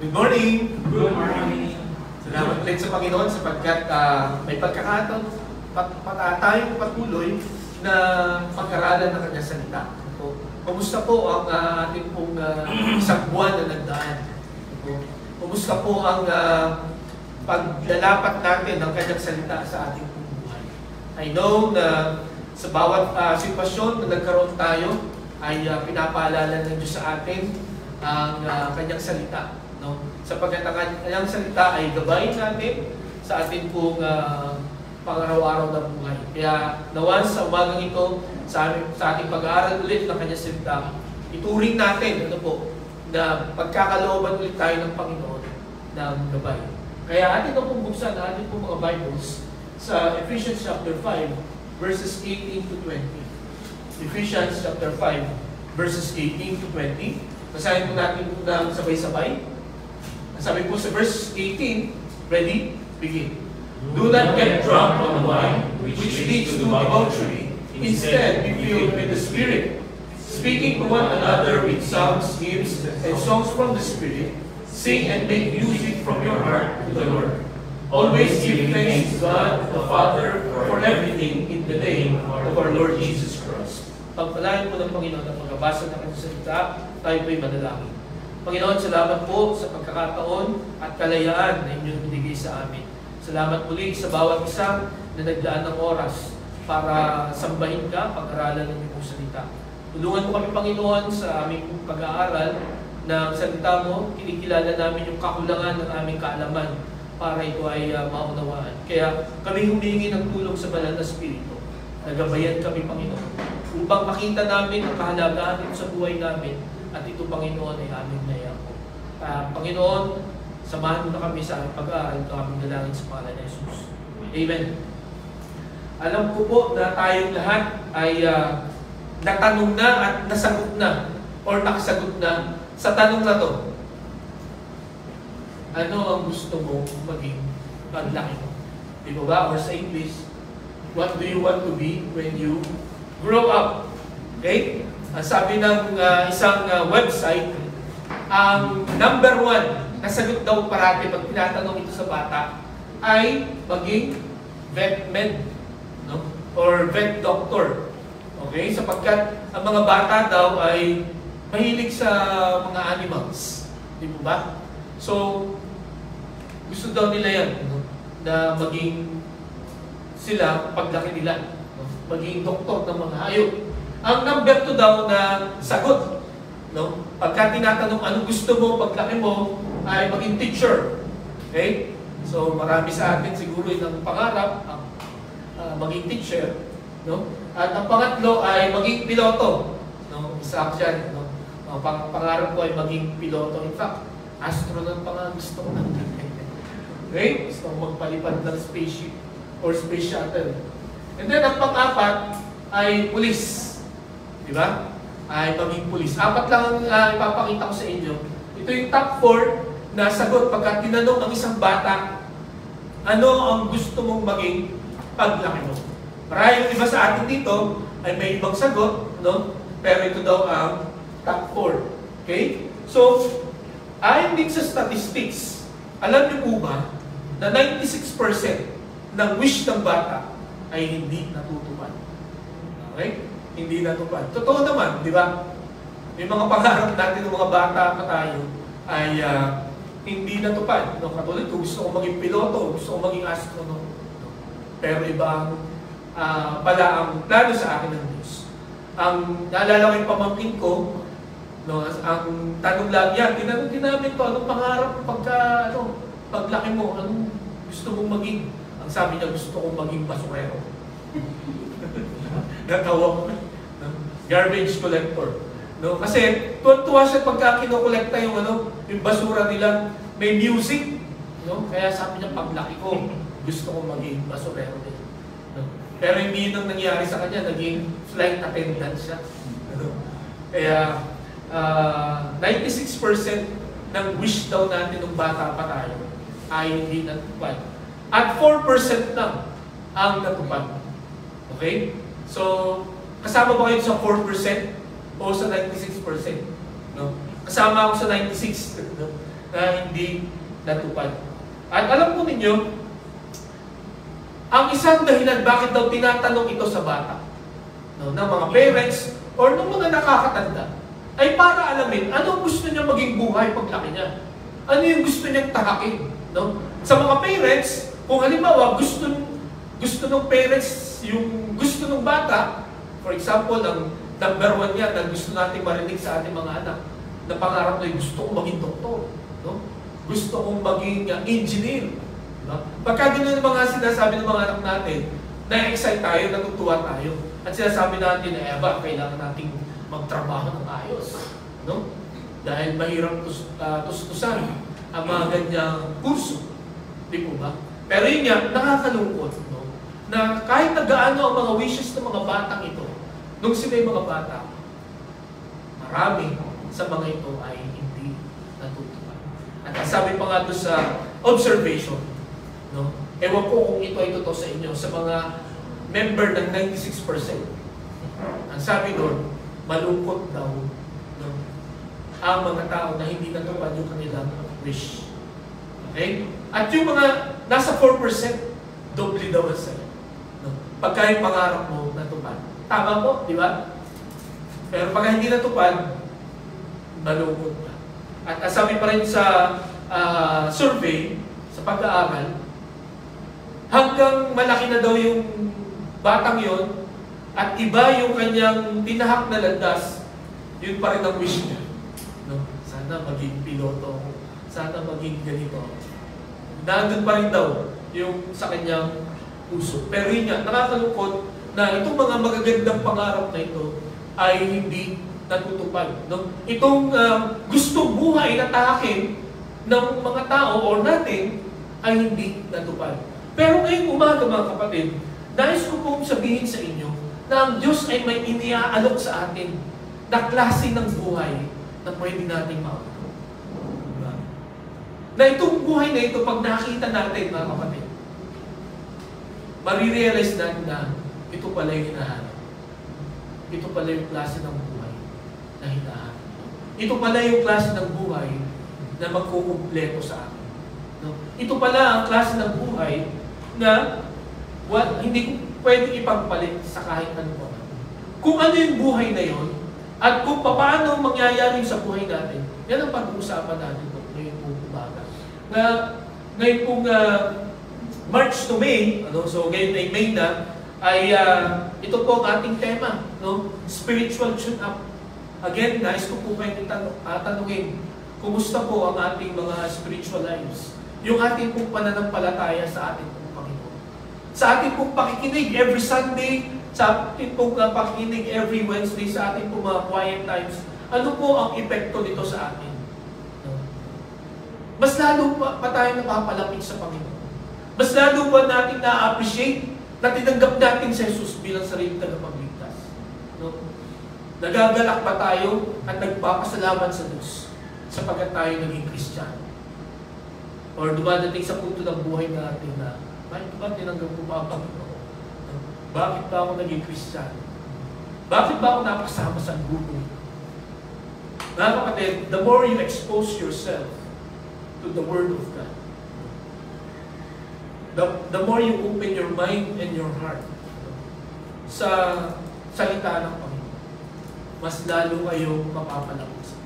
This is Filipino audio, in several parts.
Good morning! Good morning! Salamat ulit sa Panginoon sapagkat may pagkakataon tayong patuloy na pag-aralan ng Kanyang salita. Kumusta po ang ating pong isang buwan na nagdaan? Kumusta po ang paglalapat natin ng Kanyang salita sa ating pong buhay? I know na sa bawat sitwasyon na nagkaroon tayo ay pinapaalala ng Diyos sa atin ang Kanyang salita. No? Sapagkat ang Kanyang salita ay gabayin natin sa ating pong pang-araw-araw na buhay. Kaya nawan sa umagang ito, sa ating pag-aaral ulit ng Kanyang salita, ituring natin na pagkakalooban ulit tayo ng Panginoon ng gabay. Kaya atin pong buksan na ating pong mga Bibles sa Ephesians chapter 5, verses 18 to 20. Ephesians chapter 5, verses 18 to 20. Basahin po natin ng sabay-sabay. Sabi po sa verse 18, ready? Begin. Do not get drunk on wine, which leads to debauchery. Instead, be filled with the Spirit, speaking to one another with psalms, hymns, and songs from the Spirit. Sing and make music from your heart to the Lord. Always give thanks to God the Father for everything in the name of our Lord Jesus Christ. Pagpalain po ng Panginoon ang pagbabasa ng Kanyang salita, tayo po'y manalangin. Panginoon, salamat po sa pagkakataon at kalayaan na inyong binigay sa amin. Salamat muli sa bawat isa na naglaan ng oras para sambahin ka, pag-aralan ng iyong salita. Tulungan mo kami, Panginoon, sa aming pag-aaral ng salita mo. Kinikilala namin yung kakulangan ng aming kaalaman para ito ay maunawaan. Kaya kami humingi ng tulong sa Banal na Espiritu. Nagabayan kami, Panginoon, upang makita namin ang kahalagahan ito sa buhay namin. At ito, Panginoon, ay aming nayako. Panginoon, samahan mo na kami sa aming pag-aaral. Ito aming dalangin sa pangalan ni Jesus. Amen. Alam ko po na tayong lahat ay natanong na at nasagot na or nakasagot na sa tanong na to. Ano ang gusto mo maging paglaki mo? Di ba? Or sa English, what do you want to be when you grow up? Okay? Ang sabi ng isang website, ang number one na sagot daw parati pag tinatanong ito sa bata ay maging vet med, no? Or vet doctor. Okay? Sapagkat ang mga bata daw ay mahilig sa mga animals. Di ba? So, gusto daw nila yan, no? Na maging sila paglaki nila, no? Maging doktor ng mga hayop. Ang number 2 daw na sagot, no? Pagka tinatanong anong gusto mo paglaki mo, ay maging teacher. Okay? So marami sa atin siguro yung pangarap maging teacher, no? At ang pangatlo ay maging piloto, no? Isa ako dyan, no? Pangarap ko ay maging piloto. In fact, astronaut pa nga gusto ko. Okay? Gusto ko magpalipad ng spaceship or space shuttle. And then ang pang-apat ay pulis. Diba? Ay maging pulis. 4 lang ang ipapakita ko sa inyo. Ito yung top 4 na sagot pagka tinanong ang isang bata, ano ang gusto mong maging paglaki mo? Marahil iba sa atin dito ay may ibang sagot, no? Pero ito daw ang top 4. Okay? So, ayon din sa statistics, alam niyo po ba na 96% ng wish ng bata ay hindi natutupad. Okay? Hindi natupad. Totoo naman, di ba? May mga pangarap natin ng mga bata pa tayo ay hindi natupad. No? Katulad ko, gusto kong maging piloto, gusto kong maging astronaut. No? Pero iba pala ang plano sa akin ng Diyos. Ang naalala ko yung pamangkin ko, no? Ang tanong lang yan, tinanong namin to, anong pangarap paglaki mo, anong gusto mong maging? Ang sabi niya, gusto kong maging basurero. Natawa ko. No? Garbage collector. No? Kasi tuwa siya pagka kinokolekta yung yung basura nila, may music. No? Kaya sabi niya, paglaki ko, gusto ko maging basurero din. No? Pero hindi yun ang nangyari sa kanya, naging flight attendant siya. No? Kaya 96% ng wish daw natin ng bata pa tayo ay hindi natupad. At 4% lang ang natupad. Okay? So, kasama ba kayo sa 4% o sa 96%? No? Kasama ako sa 96%. No? na hindi natupad. At alam po ninyo, ang isang dahilan bakit daw tinatanong ito sa bata, no, ng mga parents or ng mga nakakatanda, ay para alamin anong gusto niya maging buhay paglaki niya. Ano yung gusto niyang tahakin. No? Sa mga parents, kung halimbawa gusto ng parents yung gusto ng bata, for example, ang number 1 yan na gusto natin marinig sa ating mga anak, na pangarap na gusto kong maging doktor, no? Gusto kong maging engineer. Diba? Pagka gano'n yung mga sinasabi ng mga anak natin, na-excite tayo, natutuwa tayo. At sinasabi natin na, kailangan nating magtrabaho ng ayos. No? Dahil mahirap tustusan ang mga ganyang kurso. Di po ba? Pero yun nga, nakakalungkot, no? Na kahit nagaano ang mga wishes ng mga batang ito, nung sila yung mga bata, marami sa mga ito ay hindi natutupad. At sabi pa nga doon sa observation, no? Ewan ko kung ito ay totoo sa inyo, sa mga member ng 96%. Ang sabi doon, malungkot daw, no, ang mga tao na hindi natupad yung kanilang wish. Okay? At yung mga nasa 4%, doble daw ang sila. No? Pagka yung pangarap mo natupad. Tama po, di ba? Pero pagka hindi natupad, malungkot ka. At sabi pa rin sa survey, sa pag-aaral, hanggang malaki na daw yung batang yon at iba yung kanyang tinahak na landas, yun pa rin ang wish niya. No? Sana maging piloto, sana maging ganito. Nandun pa rin daw yung sa kanyang puso. Pero yun nga, nakakalungkot na itong mga magagandang pangarap na ito ay hindi natutupad. No? Itong gustong buhay na tahakin ng mga tao o natin ay hindi natupad. Pero ngayong umaga mga kapatid, nais ko pong sabihin sa inyo na ang Diyos ay may iniaalok sa atin na klase ng buhay na pwede nating maunawaan. Diba? Na itong buhay na ito, pag nakita natin mga kapatid, marirealize natin na ito pala yung hinahanap. Ito pala yung klase ng buhay na hinahanap. Ito pala yung klase ng buhay na magkukumpleto sa akin. No? Ito pala ang klase ng buhay na hindi ko pwede ipagpalit sa kahit ano pa. Kung ano yung buhay na yon at kung paano mangyayari sa buhay natin, yan ang pag-uusapan natin ngayon pong umaga. Ngayon pong March to May, so ngayon ay May na, ay ito po ang ating tema, no? Spiritual tune-up. Again, nais ko po kayo tanungin, kumusta po ang ating mga spiritual lives? Yung ating pong pananampalataya sa ating pong Panginoon. Sa ating pong pakikinig every Sunday, sa ating pong pakikinig every Wednesday, sa ating pong mga quiet times, ano po ang epekto nito sa atin? No? Mas lalo pa tayo napapalapit sa Panginoon. Mas lalo pa natin na-appreciate na tinanggap natin si Jesus bilang sarili tagapagligtas. No? Nagagalak pa tayo at nagpapasalamat sa Diyos sapagkat tayo naging Kristiyano. Or dumadating sa punto ng buhay natin na, bakit ba tinanggap ko pa ang Panginoon? Bakit ba ako naging Kristiyano? Bakit ba ako napasama sa grupo? Mga kapatid, the more you expose yourself to the Word of God, the more you open your mind and your heart sa salita ng Panginoon, mas lalo kayo mapapalapit.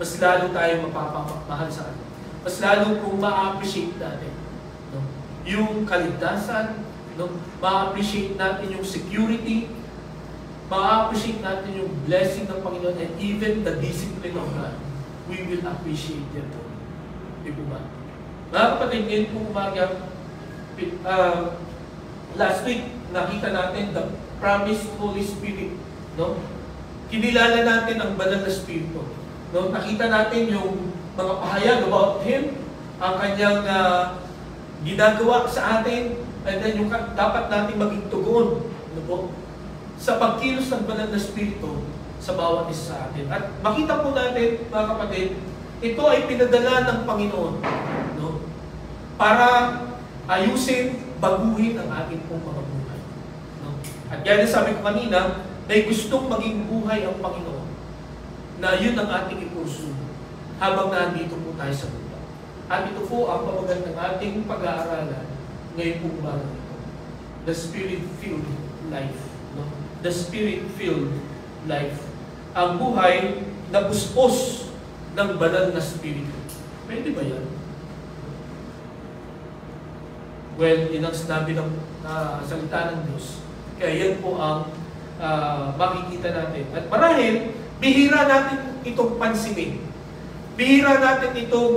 Mas lalo tayo mapapamahal sa Kanya. Mas lalo kung ma-appreciate natin, no? Yung kaligtasan, no? Ma-appreciate natin yung security, ma-appreciate natin yung blessing ng Panginoon, and even the discipline of God. We will appreciate them. Di po ba? Mga kapatid, ngayon po umaga, last week, nakita natin the promised Holy Spirit. No? Kinilala natin ang banal na Espiritu. No? Nakita natin yung mga pahayag about Him, ang kanyang ginagawa sa atin, and then yung dapat natin maging tugon, ano po, sa pagkilos ng banal na Espiritu sa bawat isa sa atin. At makita po natin, mga kapatid, ito ay pinadala ng Panginoon, no? Para ayusin, baguhin ang ating pong mga buhay. No? At yan sabi ko kanina, may gustong maging buhay ang Panginoon, na yun ang ating ipuso habang nandito po tayo sa mundo. At ito po ang pamagat ng ating pag-aaralan ngayon pong umaga nito. The Spirit-filled life. No? The Spirit-filled life. Ang buhay na puspos ng banal na Spirito. Pwede ba yan? Well, yun ang sinabi ng salita ng Diyos. Kaya yan po ang makikita natin. At marahil, bihira natin itong pansinin. Bihira natin itong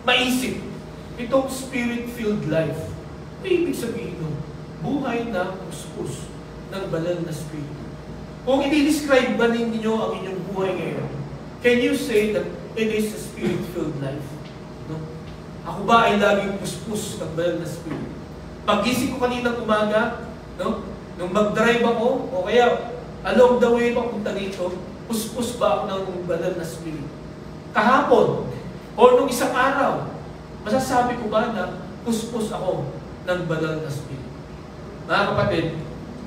maisip. Itong Spirit-filled life. Ay, ibig sabihin nun, buhay na puspos ng banal na Spirito. Kung i-describe ba ninyo ang inyong buhay ngayon, can you say that it is a Spirit-filled life? No? Ako ba ay laging puspos ng banal na Spirito? Pag-gising ko kaninang umaga, no? Nung mag-drive ako, o kaya along the way papunta dito, puspos ba ako ng banal na Spirito? Kahapon, o nung isang araw, masasabi ko ba na puspos ako ng banal na Spirito? Mga kapatid,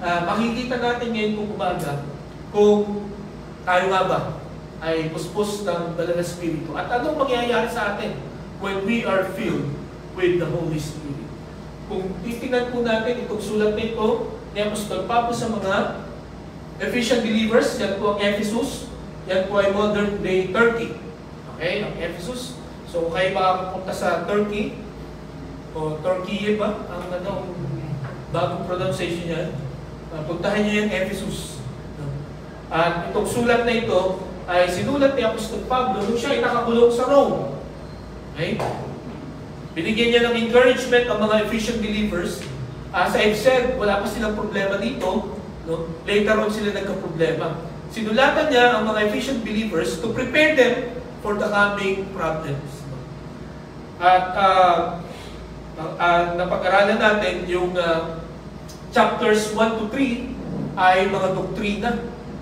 makikita natin ngayon kung umaga kung tayo nga ba ay puspos ng banal na Spirito at anong mangyayari sa atin when we are filled with the Holy Spirit. Kung titingnan po natin itong sulat na ito ni Apostol Pablo sa mga Ephesian believers, yan po ang Ephesus, yan po ay modern day Turkey. Okay, ang Ephesus. So kayo makakapunta sa Turkey o Turkey ba ang bagong pronunciation yan. Puntahan niyo yung Ephesus. At itong sulat na ito ay sinulat ni Apostol Pablo nung siya ay nakakulong sa Rome. Okay? Binigyan niya ng encouragement ang mga Ephesian believers. As I've said, wala pa silang problema dito. No? Later on sila nagka-problema. Sinulatan niya ang mga Ephesian believers to prepare them for the coming problems. At napag-aralan natin yung chapters 1 to 3 ay mga doktrina,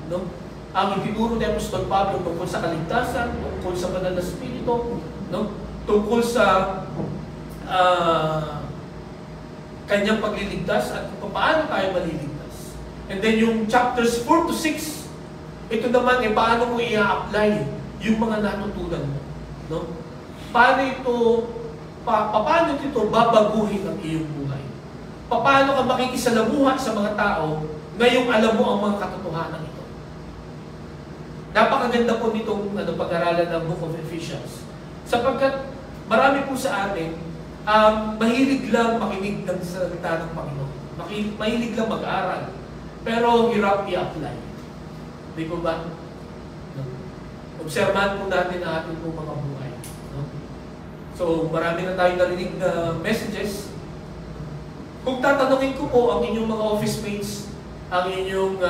no? Ang itinuro ni Apostol Pablo tungkol sa kaligtasan, tungkol sa banal na Espiritu, no? Tungkol sa kanyang pagliligtas at kung paano tayo maliligtas. And then yung chapters 4 to 6, ito naman paano mo i-apply yung mga natutunan mo, no? Paano ito babaguhin ang iyong buhay? Paano ka makikisalamuha sa mga tao ngayong alam mo ang mga katotohanan ito? Napakaganda po nitong pag-aralan ng Book of Ephesians. Sapagkat marami po sa atin mahilig lang makinig ng salita ng Panginoon. Mahilig lang mag-aral. Pero hirap i-apply. Di po ba? No? Obserbahan po natin ang ating po mga buhay. No? So marami na tayong narinig na messages. Kung tatanungin ko po ang inyong mga office mates, ang inyong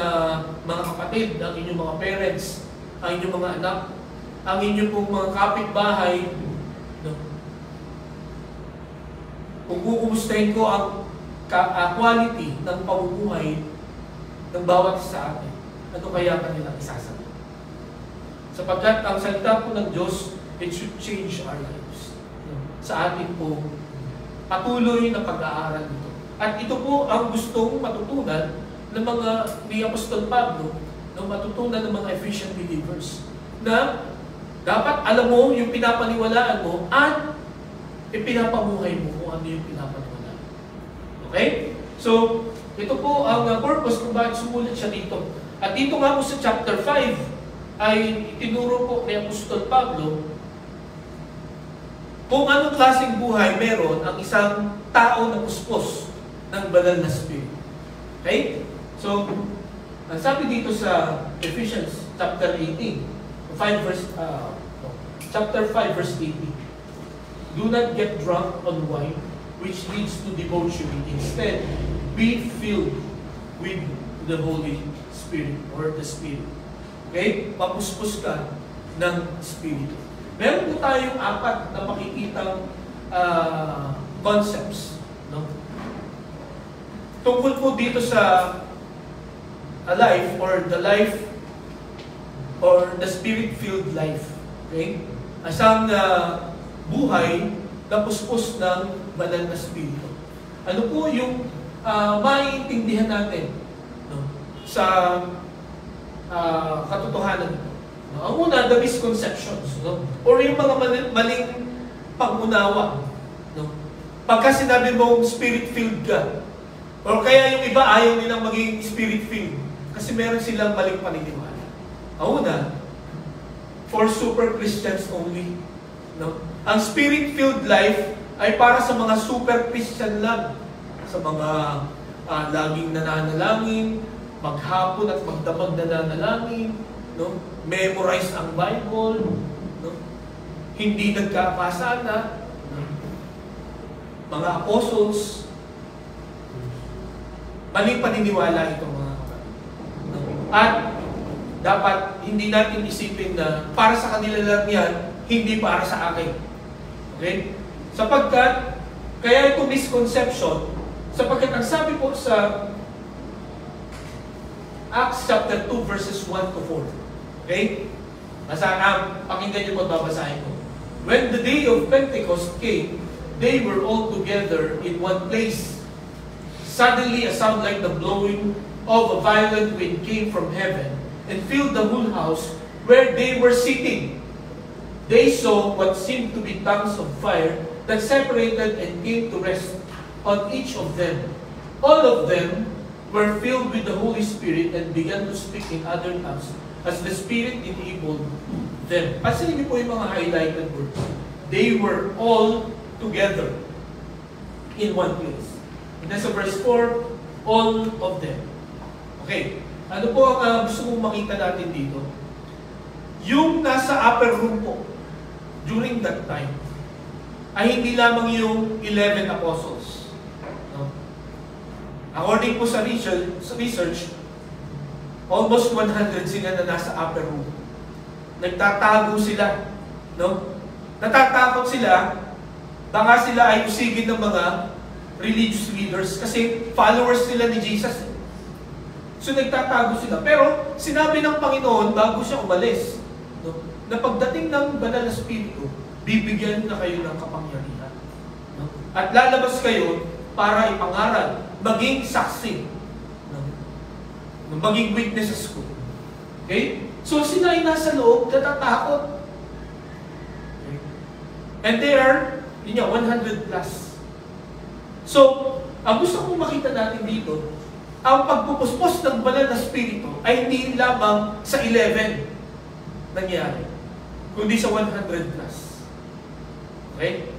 mga kapatid, ang inyong mga parents, ang inyong mga anak, ang inyong pong mga kapitbahay, no? Kung kukumustahin ko ang quality ng pamumuhay ng bawat isa sa atin, ano kaya kanilang isasagot? Sapagkat ang salita po ng Diyos, it should change our lives. No? Sa atin po, patuloy na pag-aaral nito. At ito po ang gustong matutunan ng mga ni Apostol Pablo, na matutunan ng mga Ephesian believers, na dapat alam mo yung pinapaniwalaan mo at ipinapamuhay mo kung ano yung pinapaniwalaan. Okay? So, ito po ang purpose kung bakit sumulat siya dito. At dito nga po sa chapter 5 ay itinuro po ni Apostol Pablo kung anong klaseng buhay meron ang isang tao na puspos ng banal na Spirit. Okay? So, sabi dito sa Ephesians chapter 18, chapter 5 verse 18, do not get drunk on wine, which leads to debauchery. Instead, be filled with the Holy Spirit or the Spirit. Okay? Papuspos ka ng Espiritu. Meron po tayong apat na makikitang concepts. No? Tungkol po dito sa life or the life or the Spirit-filled life. Okay? Asang buhay na puspos ng banal na Espiritu. Ano po yung maiintindihan natin, no, sa katotohanan ito? No? Ang una, the misconceptions. No? Or yung mga maling pangunawa. No? Pagka sinabi mong spirit-filled ka, o kaya yung iba ayaw nilang maging spirit-filled kasi meron silang maling paniniwala. Ang una, for super Christians only. No? Ang spirit-filled life ay para sa mga super Christian lang. Sa mga laging nananalangin, maghapon at magdamag nananalangin, no? Memorize ang Bible, no? Hindi nagkakasala, no? Mga apostles, maling paniniwala itong mga kapatid. No? At dapat hindi natin isipin na para sa kanila lang yan, hindi para sa akin. Okay? Sapagkat, kaya ito misconception, sapagkat ang sabi po sa Acts chapter 2 verses 1 to 4. Okay? Pakinggan niyo po at babasahin ko. When the day of Pentecost came, they were all together in one place. Suddenly a sound like the blowing of a violent wind came from heaven and filled the whole house where they were sitting. They saw what seemed to be tongues of fire that separated and came to rest on each of them. All of them were filled with the Holy Spirit and began to speak in other tongues as the Spirit enabled them. Pansinin niyo po yung mga highlighted words. They were all together in one place. And then sa verse 4, all of them. Okay. Ano po ang gusto kong makita natin dito? Yung nasa upper room po, during that time, ay hindi lamang yung 11 apostles. No? According po sa research, almost 100 sila na nasa upper room. Nagtatago sila. No? Natatakot sila, baka sila ay usigin ng mga religious leaders kasi followers sila ni Jesus. So nagtatago sila. Pero sinabi ng Panginoon bago siya umalis, no, na pagdating ng banal na Espiritu, bibigyan na kayo ng kapangyarihan. No? At lalabas kayo para ipangaral, maging saksi, no? Maging witnesses ko. Okay? So sila ay nasa loob, natatakot. Okay? And they are, 100 plus. So, ang gusto kong makita natin dito, ang pagpupuspos ng banal na Espiritu ay hindi lamang sa 11 nangyari, kundi sa 100 plus. Okay?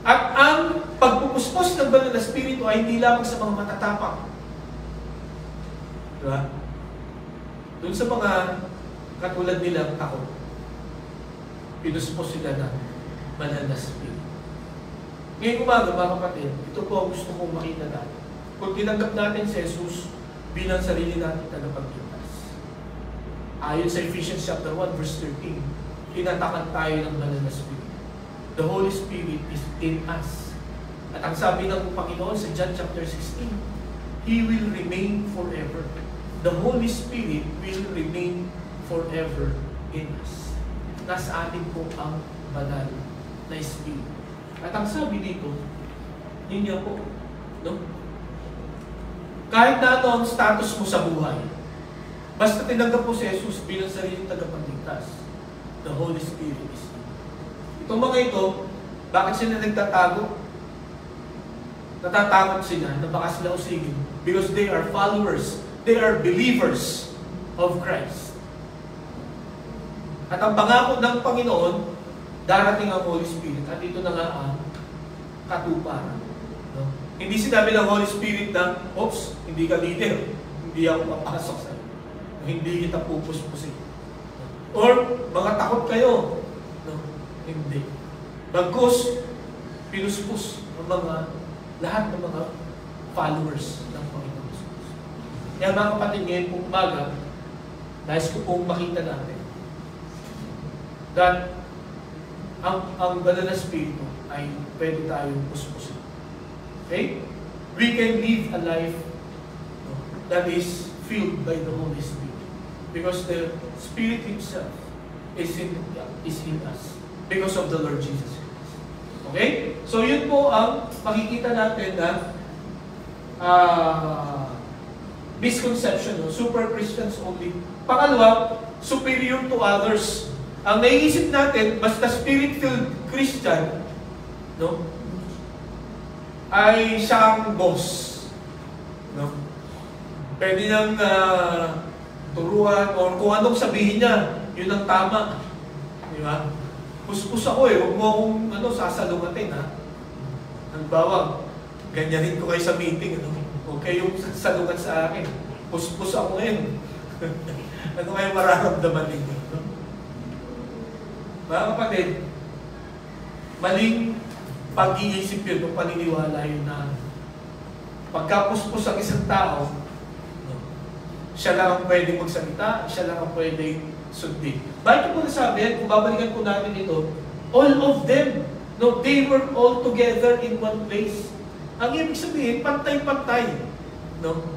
At ang pagpupuspos ng banal na Espiritu ay hindi lamang sa mga matatapang. Diba? Doon sa mga katulad nilang takot, pinuspos sila ng banal na Espiritu. Ngayong umaga, mga kapatid, ito po ang gusto kong makita natin. Kung tinanggap natin si Jesus bilang sarili natin tagapagligtas. Ayon sa Ephesians chapter 1 verse 13, tinatakan tayo ng banal na Spirit. The Holy Spirit is in us. At ang sabi ng Panginoon sa John chapter 16, He will remain forever. The Holy Spirit will remain forever in us. Nasa atin po ang banal na Spirit. At ang sabi dito, yun niya po, no? Kahit na ano ang status mo sa buhay, basta tinanggap mo si Jesus bilang sariling tagapagligtas, the Holy Spirit is in you. Itong mga ito, bakit sila nagtatago? Natatakot sila na baka sila usigin because they are followers, they are believers of Christ. At ang pangako ng Panginoon, darating ang Holy Spirit at ito na nga ang katuparan. No? Hindi sinabi ng Holy Spirit na, oops, hindi ka leader, hindi ako papasok sa iyo. Hindi kita pupuspusin. Or, mga takot kayo. No? Hindi. Bagkus, pinuspus ng lahat ng mga followers ng Panginoon Jesus. Kaya mga kapatid, ngayon pong umaga, nais ko pong makita natin that ang banal na Espiritu ay pwede tayong puspusin. Okay? We can live a life that is filled by the Holy Spirit because the Spirit Himself is in us because of the Lord Jesus Christ. Okay? So yun po ang makikita natin na misconception, no? Super Christians only. Pangalawa, superior to others. Ang naiisip natin, basta Spirit-filled Christian, no, ay siyang boss. No? Pwede niyang turuan o kung anong sabihin niya, yun ang tama. Di ba? Puspos ako eh, huwag mo akong sasalungatin ha. Halimbawa, ganyanin ko kayo sa meeting, huwag kayong salungat sa akin. Puspos ako ngayon. Ano kayo mararamdaman ninyo? No? Mga kapatid, maling pag-iisip yun, kung paniniwala yun na pagkapuspos ang isang tao, siya lang ang pwedeng magsalita, siya lang ang pwedeng sundin. Bakit ko nasabi yan? Kung babalikan po natin ito, all of them, no, they were all together in one place. Ang ibig sabihin, pantay-pantay, no,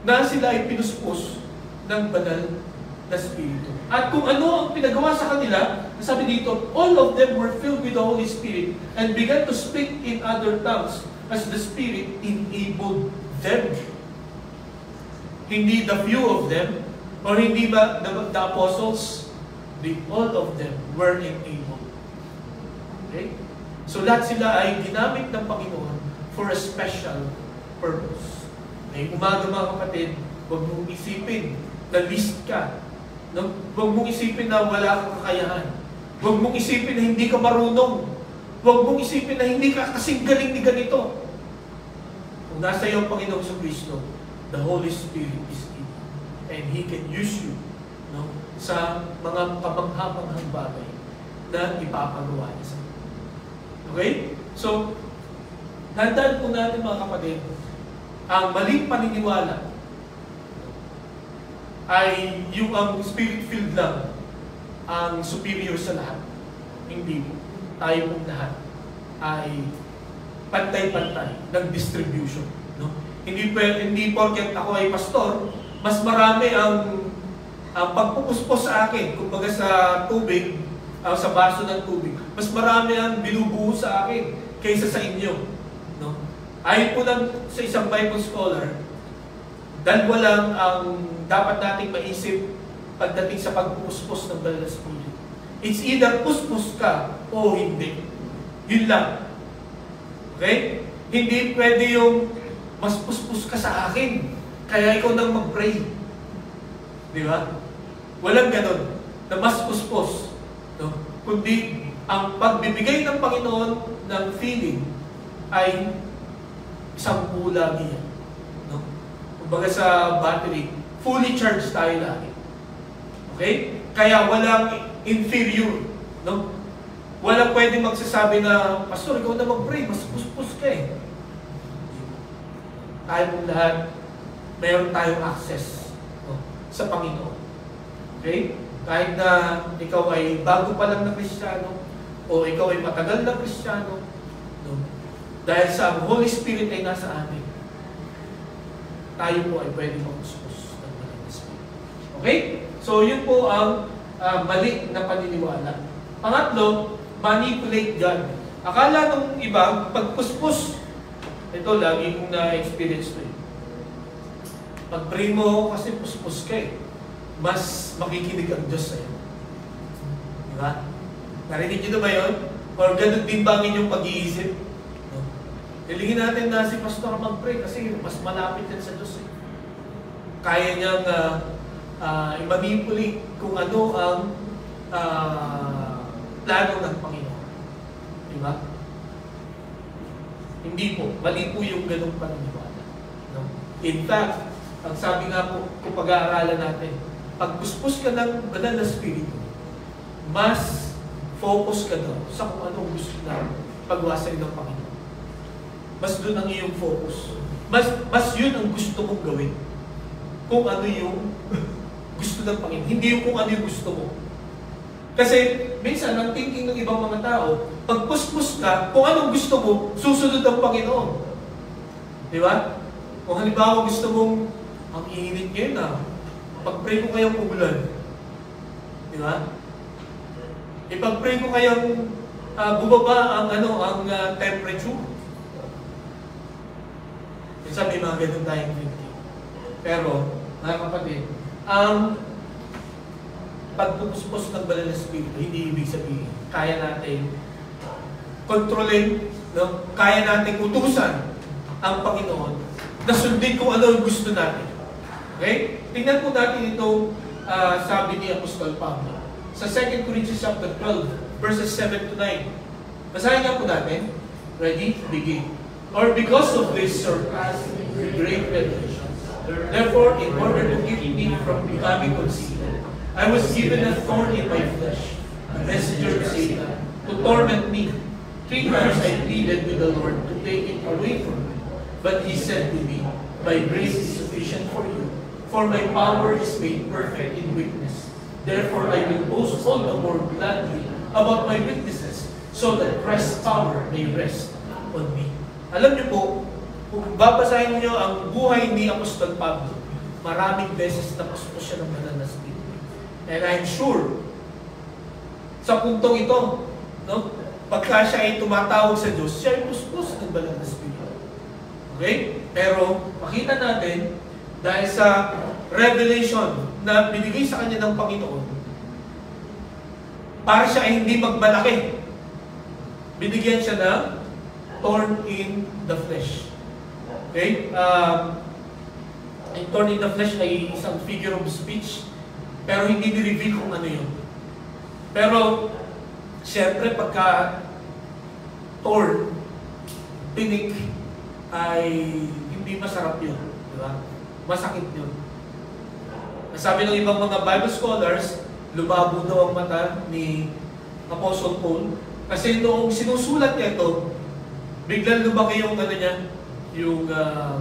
na sila ay pinuspos ng banal na Espiritu. At kung ano ang pinagawa sa kanila, sabi dito, all of them were filled with the Holy Spirit and began to speak in other tongues as the Spirit enabled them. Hindi the few of them, or hindi ba the apostles, all of them were enabled. Okay? So lahat sila ay ginamit ng Panginoon for a special purpose. Ngayong umaga mga kapatid, huwag mong isipin na list ka. No? Huwag mong isipin na wala kang kakayahan. Huwag mong isipin na hindi ka marunong. Huwag mong isipin na hindi ka kasing galing ni ganito. Kung nasa iyo ang Panginoong Kristo, the Holy Spirit is in you. And He can use you, no, sa mga kamangha-manghang bagay na ipapagawa niya sa iyo. Okay? So, tandaan po natin mga kapatid, ang maling paniniwala ay yung ang spirit-filled lang ang superior sa lahat. Hindi po. Tayo pong lahat ay pantay-pantay ng distribution. No? Hindi porket ako ay pastor, mas marami ang pagpupuspos sa akin, kumbaga sa tubig, sa baso ng tubig, mas marami ang binubuo sa akin kaysa sa inyo. No? Ayon po sa isang Bible scholar, dalawa lang ang dapat nating maisip pagdating sa pagpupuspos ng banal na Espiritu. It's either puspos ka o hindi. Yun lang. Okay? Hindi pwede yung mas puspos ka sa akin, kaya ikaw nang mag-pray. Di ba? Walang ganon na mas puspos. No? Kundi ang pagbibigay ng Panginoon ng feeling ay isang bulagi yan. No? Kumbaga sa battery, fully charged tayo lagi. Okay? Kaya walang inferior. No? Walang pwedeng magsasabi na, Pastor, ikaw na mag-pray, mas puspos ka eh. Tayo mong lahat, mayroon tayong access, no, sa Panginoon. Okay? Kahit na ikaw ay bago pa lang na Kristiyano, o ikaw ay matagal na Kristiyano, no, dahil sa Holy Spirit ay nasa atin, tayo po ay pwedeng magpuspos ng banal na Espiritu. Okay? So, yun po ang mali na paniniwala. Pangatlo, manipulate God. Akala ng iba, pagpuspos, ito lagi kong na-experience ko eh. Pag-pray mo kasi puspos ka eh, mas makikinig ang Diyos sa'yo. Di ba? Narinig nyo na ba yun? Or ganun din ba ang inyong pag-iisip? No? Ilingin natin na si Pastor mag-pray kasi mas malapit yan sa Diyos eh. Kaya niyang i-manipulate kung ano ang plano ng Panginoon. Di ba? Hindi po. Mali po yung ganung paniniwala. No? In fact, ang sabi nga po, kung pag-aaralan natin, pag puspos ka ng banal na Espiritu, mas focus ka daw sa kung anong gusto na pagwasay ng Panginoon. Mas doon ang iyong focus. Mas yun ang gusto mong gawin. Kung ano yung gusto ng Panginoon. Hindi yung kung ano yung gusto mo. Kasi minsan, ang thinking ng ibang mga tao, pag puspos ka, kung anong gusto mo, susunod ang Panginoon. Di ba? Kung halimbawa gusto mong, ang init ngayon na, pag-pray ko kayong umulan. Di ba? Ipag-pray ko kayong bumaba ang temperature. Minsan may mga ganun tayong thinking. Pero, mga kapatid, ang pagpupuspos ng banal na Espiritu, hindi ibig sabihin, kaya natin kontrolin, no? Kaya natin utusan ang Panginoon na sundin kung ano ang gusto natin. Okay? Tingnan po natin itong sabi ni Apostol Pablo sa 2 Corinthians chapter 12, verses 7 to 9. Basahin nga po natin. Ready? Begin. Or because of this surpassing great revelation, therefore, in order to keep me from becoming conceited, I was given a thorn in my flesh, a messenger of Satan, to torment me. 3 times I pleaded with the Lord to take it away from me. But He said to me, my grace is sufficient for you, for my power is made perfect in weakness. Therefore, I will boast all the more gladly about my weaknesses, so that Christ's power may rest on me. Alam niyo po, kung babasahin niyo ang buhay ni Apostol Pablo, maraming beses napuspos siya ng banal na Espiritu. And I'm sure, sa puntong ito, no, pagka siya ay tumatawag sa Diyos, siya ay puspos ng banal na Espiritu. Okay? Pero, makita natin, dahil sa revelation na binigay sa kanya ng Panginoon, para siya ay hindi magmalaki, binigyan siya ng thorn in the flesh. Okay? Ang thorn in the flesh ay isang figure of speech, pero hindi ni-reveal kung ano yun. Pero, siyempre, pagka thorn, tinik, ay hindi masarap yun. Diba? Masakit yun. Sabi ng ibang mga Bible scholars, lumabo daw ang mata ni Apostle Paul, kasi noong sinusulat niya ito, biglang lumaki yung ano niya, yung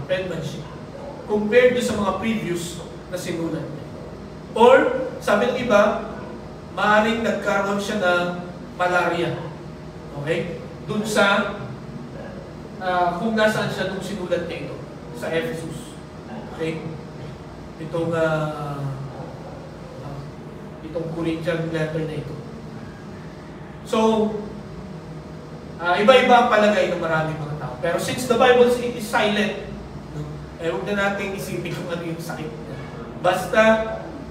penmanship, compared sa mga previous na sinulat niya. Or, sabi ng iba, maaaring nagkaroon siya ng malaria. Okay? Doon sa, kung nasaan siya nung sinulat niya ito, sa Ephesus. Okay? Itong Corinthian letter na ito. So, iba-iba ang palagay ng maraming mga tao. Pero since the Bible is silent, huwag na natin isipin kung ano yung sakit niya. Basta,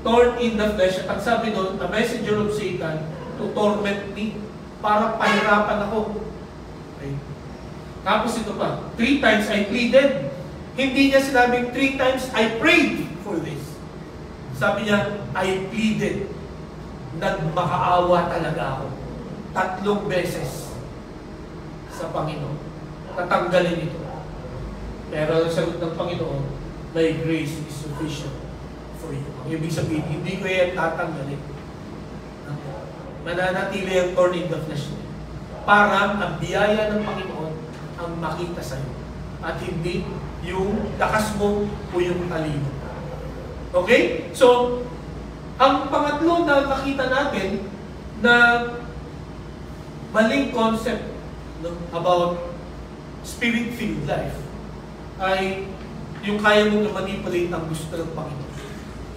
thorn in the flesh, at ang sabi doon, a messenger of Satan to torment me, para pahirapan ako. Okay. Tapos ito pa, 3 times I pleaded. Hindi niya sinabing 3 times I prayed for this. Sabi niya, I pleaded. Nagmakaawa talaga ako. 3 beses sa Panginoon. Tatanggalin ito. Pero ang sagot ng Panginoon, my grace is sufficient for you. Ang ibig sabihin, hindi ko yan tatanggalin. Mananatili ang thorn in the flesh niya. Para ang biyaya ng Panginoon ang makita sa iyo. At hindi yung lakas mo o yung talino. Okay? So, ang pangatlo na nakita natin na maling concept about spirit-filled life ay yung kaya mong manipulate ang gusto ng Panginoon.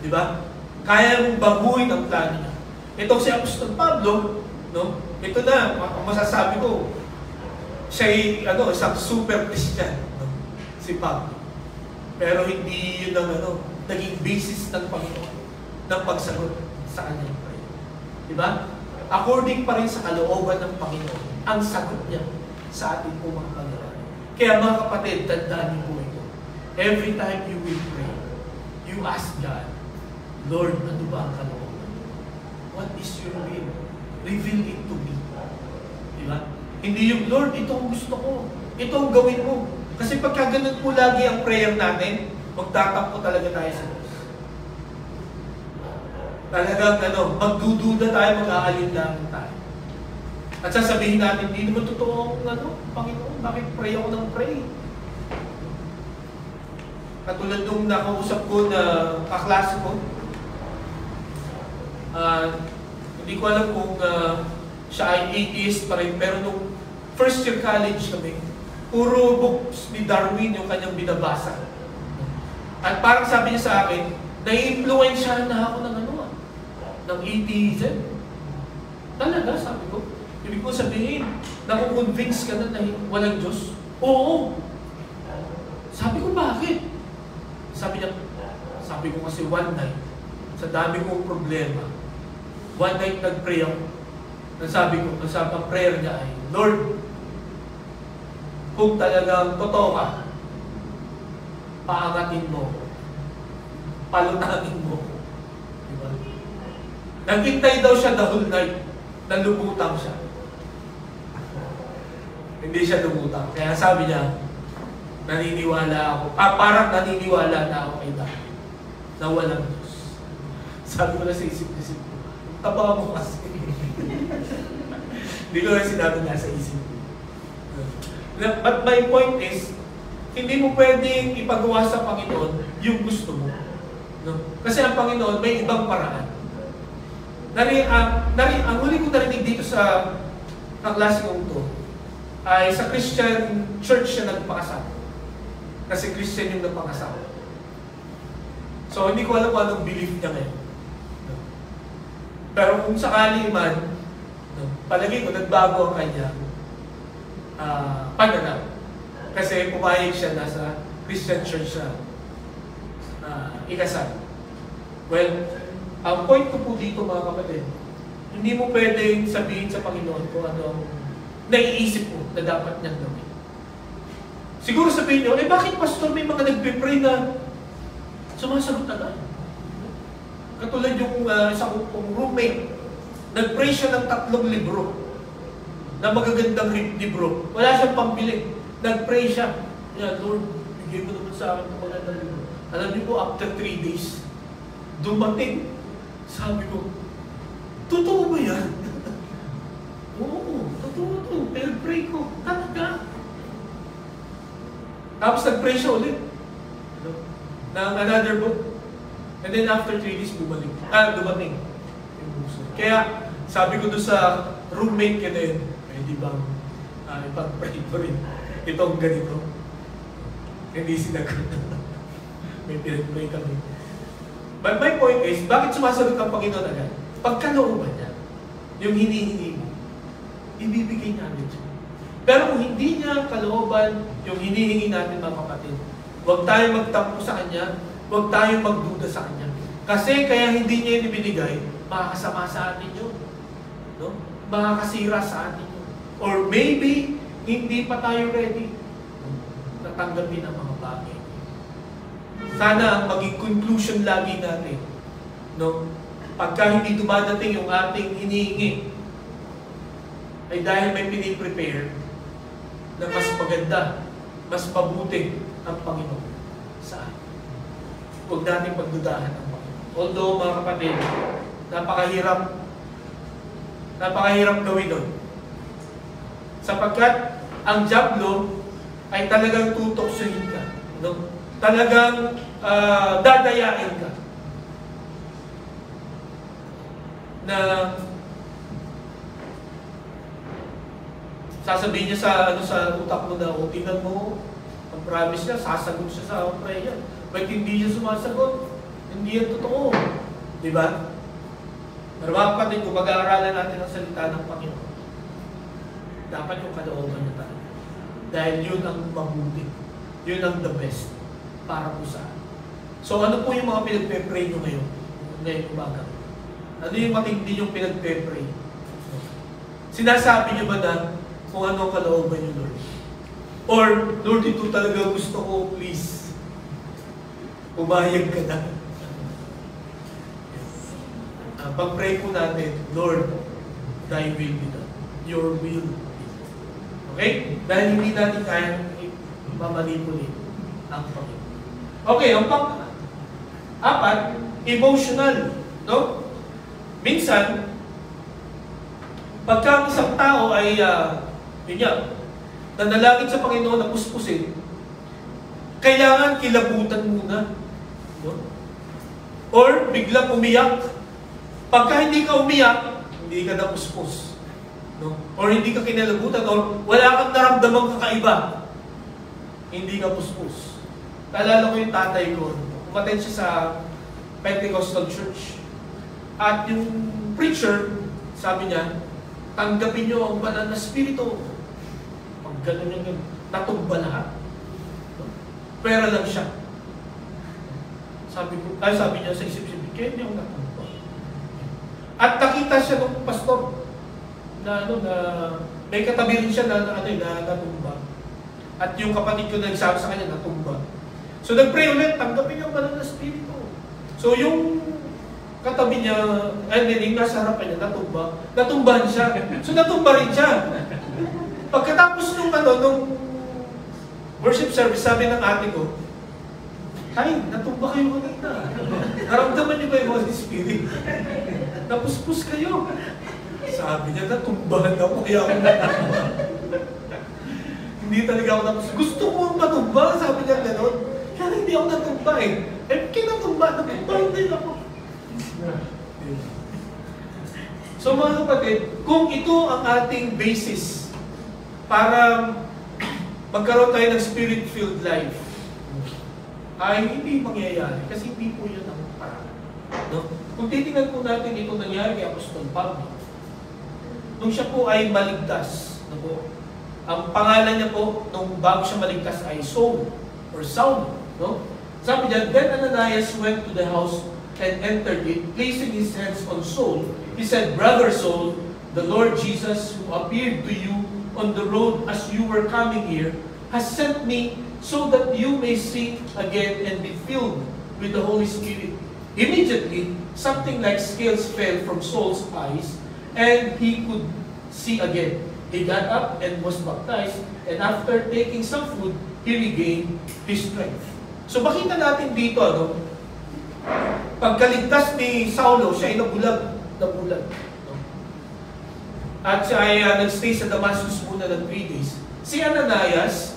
Di ba? Kaya mong baguhin ang plano niya. Itong si Apostol Pablo, no? Ito na, masasabi ko, siya ay isang super Christian, no? Si Pablo. Pero hindi yun ang naging basis ng Panginoon ng pagsagot sa kanyang prayer. Di ba? According pa rin sa kalooban ng Panginoon, ang sagot niya sa ating po mga pangyayari. Kaya mga kapatid, tandaan niyo po ito. Every time you will pray, you ask God, Lord, ano ba ang kalooban? What is your will? Reveal it to me. Di ba? Hindi yung, Lord, ito ang gusto ko. Ito ang gawin mo. Kasi pagka ganun po lagi ang prayer natin, magtatampo talaga tayo sa Diyos. Talagang magdududa tayo, mag-aalinlangan tayo. At sasabihin natin, hindi naman totoo ang Panginoon, bakit pray ako ng pray? Katulad nung nakausap ko na kaklase ko, hindi ko alam kung siya ay atheist pa rin, pero nung first year college kami, puro books ni Darwin yung kanyang binabasa. At parang sabi niya sa akin, nai-influensyahan na ako ng atheism. Talaga, sabi ko. Ibig ko sabihin, nakukonvince ka na walang Diyos? Oo. Sabi ko, bakit? Sabi ko kasi one night, sa dami kong problema, one night nag-pray ako. Ang prayer niya ay, Lord, kung talagang totoo ka, paangatin mo, palutangin mo. Diba? Naghintay daw siya the whole night, nalubutang siya. Hindi siya lumutang. Kaya sabi niya, naniniwala ako, parang naniniwala na ako kay Dad, na walang Diyos. Sabi ko na sa isip-isip ko, taba mo kasi. Hindi ko na sinabi na sa isip ko. But my point is, hindi mo pwedeng ipagawa sa Panginoon yung gusto mo. No? Kasi ang Panginoon may ibang paraan. Ang huli ko narinig dito sa klase kong to, ay sa Christian church siya nagpakasal. Kasi Christian yung nagpakasal. So hindi ko alam kung anong belief niya ngayon. No? Pero kung sakali man, no, palagi ko nagbago ang kanya pananaw. Kasi pumayag siya na sa Christian church na ikasal. Well, ang point ko po dito mga kapatid, hindi mo pwedeng sabihin sa Panginoon kung ano naiisip mo na dapat niyang gawin. Siguro sabihin niyo, bakit pastor may mga nagpe-pray na sumasagot agad? Katulad yung isang roommate, nag-pray siya ng 3 libro na magagandang libro. Wala siyang pambili. Nag-pray siya. Yeah, Lord, bigay mo naman sa akin ng magandang libro. Alam niyo po, after 3 days, dumating. Sabi ko, totoo ba yan? Oo, totoo to. Pinag-pray ko. Talaga. Tapos nag-pray siya ulit. Ng another book. And then after 3 days, dumating. Kaya, sabi ko doon sa roommate ko na yun, pwede bang ipag-pray ko rin itong ganito? Hindi sinagot. May pinag-pray kami. But my point is, bakit sumasagot ang Panginoon agad? Pagkalooban niya, yung hinihingi mo, ibibigay niya agad siya. Pero kung hindi niya kalooban yung hinihingi natin mga kapatid, huwag tayo magtampo sa Kanya, huwag tayo magduda sa Kanya. Kasi kaya hindi niya yun ibinigay, makakasama sa atin yun. No? Makakasira sa atin yun. Or maybe, hindi pa tayo ready na tanggapin ang mga bagay. Sana ang maging conclusion lagi natin, no? Pagka hindi dumadating yung ating hinihingi, ay dahil may piniprepare na mas maganda, mas mabuti ang Panginoon sa atin. Huwag natin pagdudahan ang Panginoon. Although mga kapatid, napakahirap gawin nun. Sapagkat ang diablo ay talagang tutoksuhin ka. No? Talagang dadayain ka. Na sasabihin niya sa utak mo na, tingnan mo, ang promise niya, sasagot siya sa prayer. But hindi siya sumasagot. Hindi yan totoo. Diba? Pero mga kapatid, kung mag-aaralan natin ang salita ng Panginoon, dapat yung kalooban niya tayo. Dahil yun ang mabuti. Yun ang the best para po sa atin. So ano po yung mga pinagpe-pray nyo ngayon umaga? Ano yung matindi yung pinagpe-pray? Sinasabi nyo ba na kung ano ang kalooban nyo, Lord? Or, Lord, ito talaga gusto ko, please. Umayag ka na. Pag-pray po natin, Lord, Thy will be done. Your will be done. Okay? Dahil hindi natin kaya mamanipulate ang Panginoon. Okay, ang pang-apat, emotional. No? Minsan, pagka ang isang tao ay, nanalangin sa Panginoon na puspusin, kailangan kilabutan muna. No? Or biglang umiyak. Pagka hindi ka umiyak, hindi ka napuspos. No? Or hindi ka kinalabutan, or wala kang naramdamang kakaiba, hindi ka puspos. Naalala ko yung tatay ko, umaten siya sa Pentecostal Church. At yung preacher, sabi niya, tanggapin niyo ang banal na spirito. Pag gano'n yung natugba lahat. Pera lang siya. Sabi niya sa isip-isip, kaya niya ang natugba. At nakita siya ng pastor na may katabi rin siya na natugba. At yung kapatid ko nagsabi sa kanya, natumba. So nag-pray ulit, tanggapin yung banal na Espiritu. So yung katabi niya, yung nasa harapan niya, natumbahan siya. So natumba rin siya. Pagkatapos nung worship service, sabi ng ate ko, ay, natumba kayo kanina. Naramdaman niyo ba yung Holy Spirit? Napuspos kayo. Sabi niya, natumbahan ako, kaya ako natumba. Hindi talaga ako napuspos. Gusto ko matumba, sabi niya gano'n. Kaya hindi ako natumba eh. Kinatumba din ako. So mga kapatid, kung ito ang ating basis para magkaroon tayo ng spirit-filled life, ay hindi mangyayari kasi hindi po yun ang paraan. No? Kung titingnan po natin ito nangyari kay Apostol Pablo, nung siya po ay maligtas, no po, ang pangalan niya po nung bago siya maligtas ay Saul or Saul. No? Sabi niya, then Ananias went to the house and entered it, placing his hands on Saul. He said, Brother Saul, the Lord Jesus who appeared to you on the road as you were coming here has sent me so that you may see again and be filled with the Holy Spirit. Immediately, something like scales fell from Saul's eyes and he could see again. He got up and was baptized, and after taking some food, he regained his strength. So makita natin dito, pagkaligtas ni Saulo, siya ay nabulag. No? At siya ay nagstay sa Damascus muna ng 3 days. Si Ananias,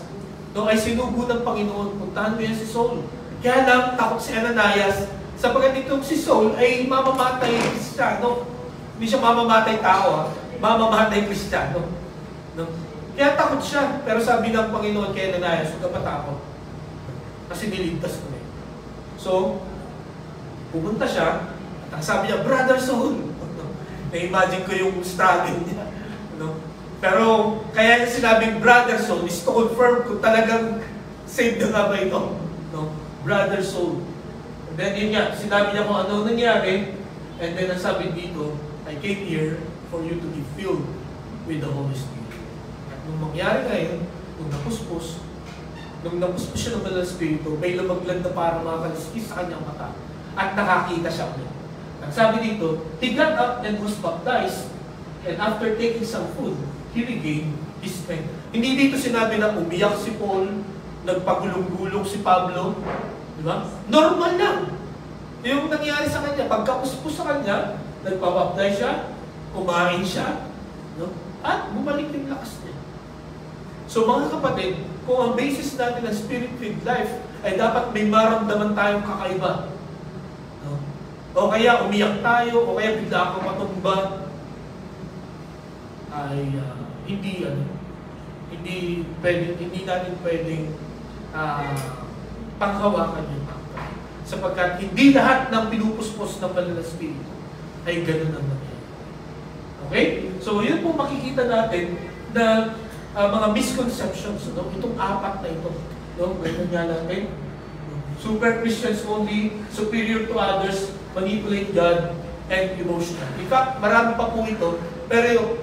ay sinugo ng Panginoon, puntahan mo yan si Saul. Kaya lang, takot si Ananias, sapagkat itong si Saul ay mamamatay Kristiyano. Hindi siya mamamatay tao, mamamatay Kristiyano. No? Kaya takot siya. Pero sabi ng Panginoon kay Ananias, huwag ka matakot. Kasi niligtas ko na. So, pumunta siya, at sabi niya, Brother Saul. Na-imagine ko yung struggle niya. No? Pero, kaya yung sinabing Brother Saul is to confirm kung talagang saved na nga ba ito. No? Brother Saul. And then yun nga, sinabi niya kung ano nangyari, and then ang sabi dito, I came here for you to be filled with the Holy Spirit. At nung mangyari ngayon, nung napuspos siya ng Banal na Espiritu, may lumaglag na parang mga kaliskis sa kanyang mata. At nakakita siya ulit. Ang sabi dito, he got up and was baptized, and after taking some food, he regained his strength. Hindi dito sinabi na umiyak si Paul, nagpagulong-gulong si Pablo, di ba? Normal lang. Yung nangyari sa kanya, pagkapuspos sa kanya, nagpabaptize siya, kumain siya, no? At bumalik yung lakas niya. So mga kapatid, kung ang basis natin ng spirit-filled life ay dapat may maramdaman tayong kakaiba. No? O kaya umiyak tayo, o kaya bigla ako matumba, ay hindi natin pwedeng panghawakan yung akta. Sapagkat hindi lahat ng pinupuspos ng Banal na Espiritu ay ganun ang nangyayari. Okay? So yun po makikita natin na mga misconceptions, no? Itong apat na ito. No? Ganun nga natin. Super Christians only, superior to others, manipulate God, and emotional. In fact, marami pa po ito, pero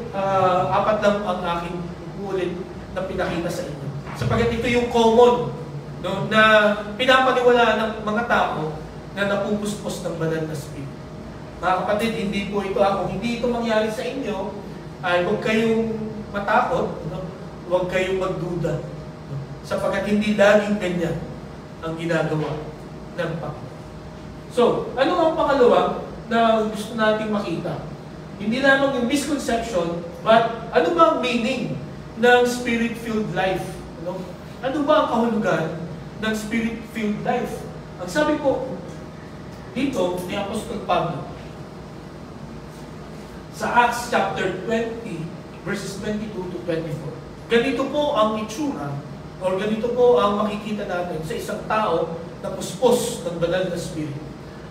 apat lang ang aking ulit na pinakita sa inyo. Sapagkat ito yung common, no, na pinapaniwalaan ng mga tao na napupuspos ng Banal na Espiritu. Mga kapatid, hindi po ito ako. Hindi ito mangyari sa inyo, ay huwag kayong matakot, no? Huwag kayong magduda. No? Sapagkat hindi laging ganyan ang ginagawa ng Panginoon. So, ano ang pangalawa na gusto nating makita? Hindi lamang yung misconception, but ano ba ang meaning ng spirit-filled life? Ano ba ang kahulugan ng spirit-filled life? Ang sabi po dito ni Apostol Pablo sa Acts chapter 20, verses 22 to 24. Ganito po ang itsura, or ganito po ang makikita natin sa isang tao na puspos ng Banal na Espiritu.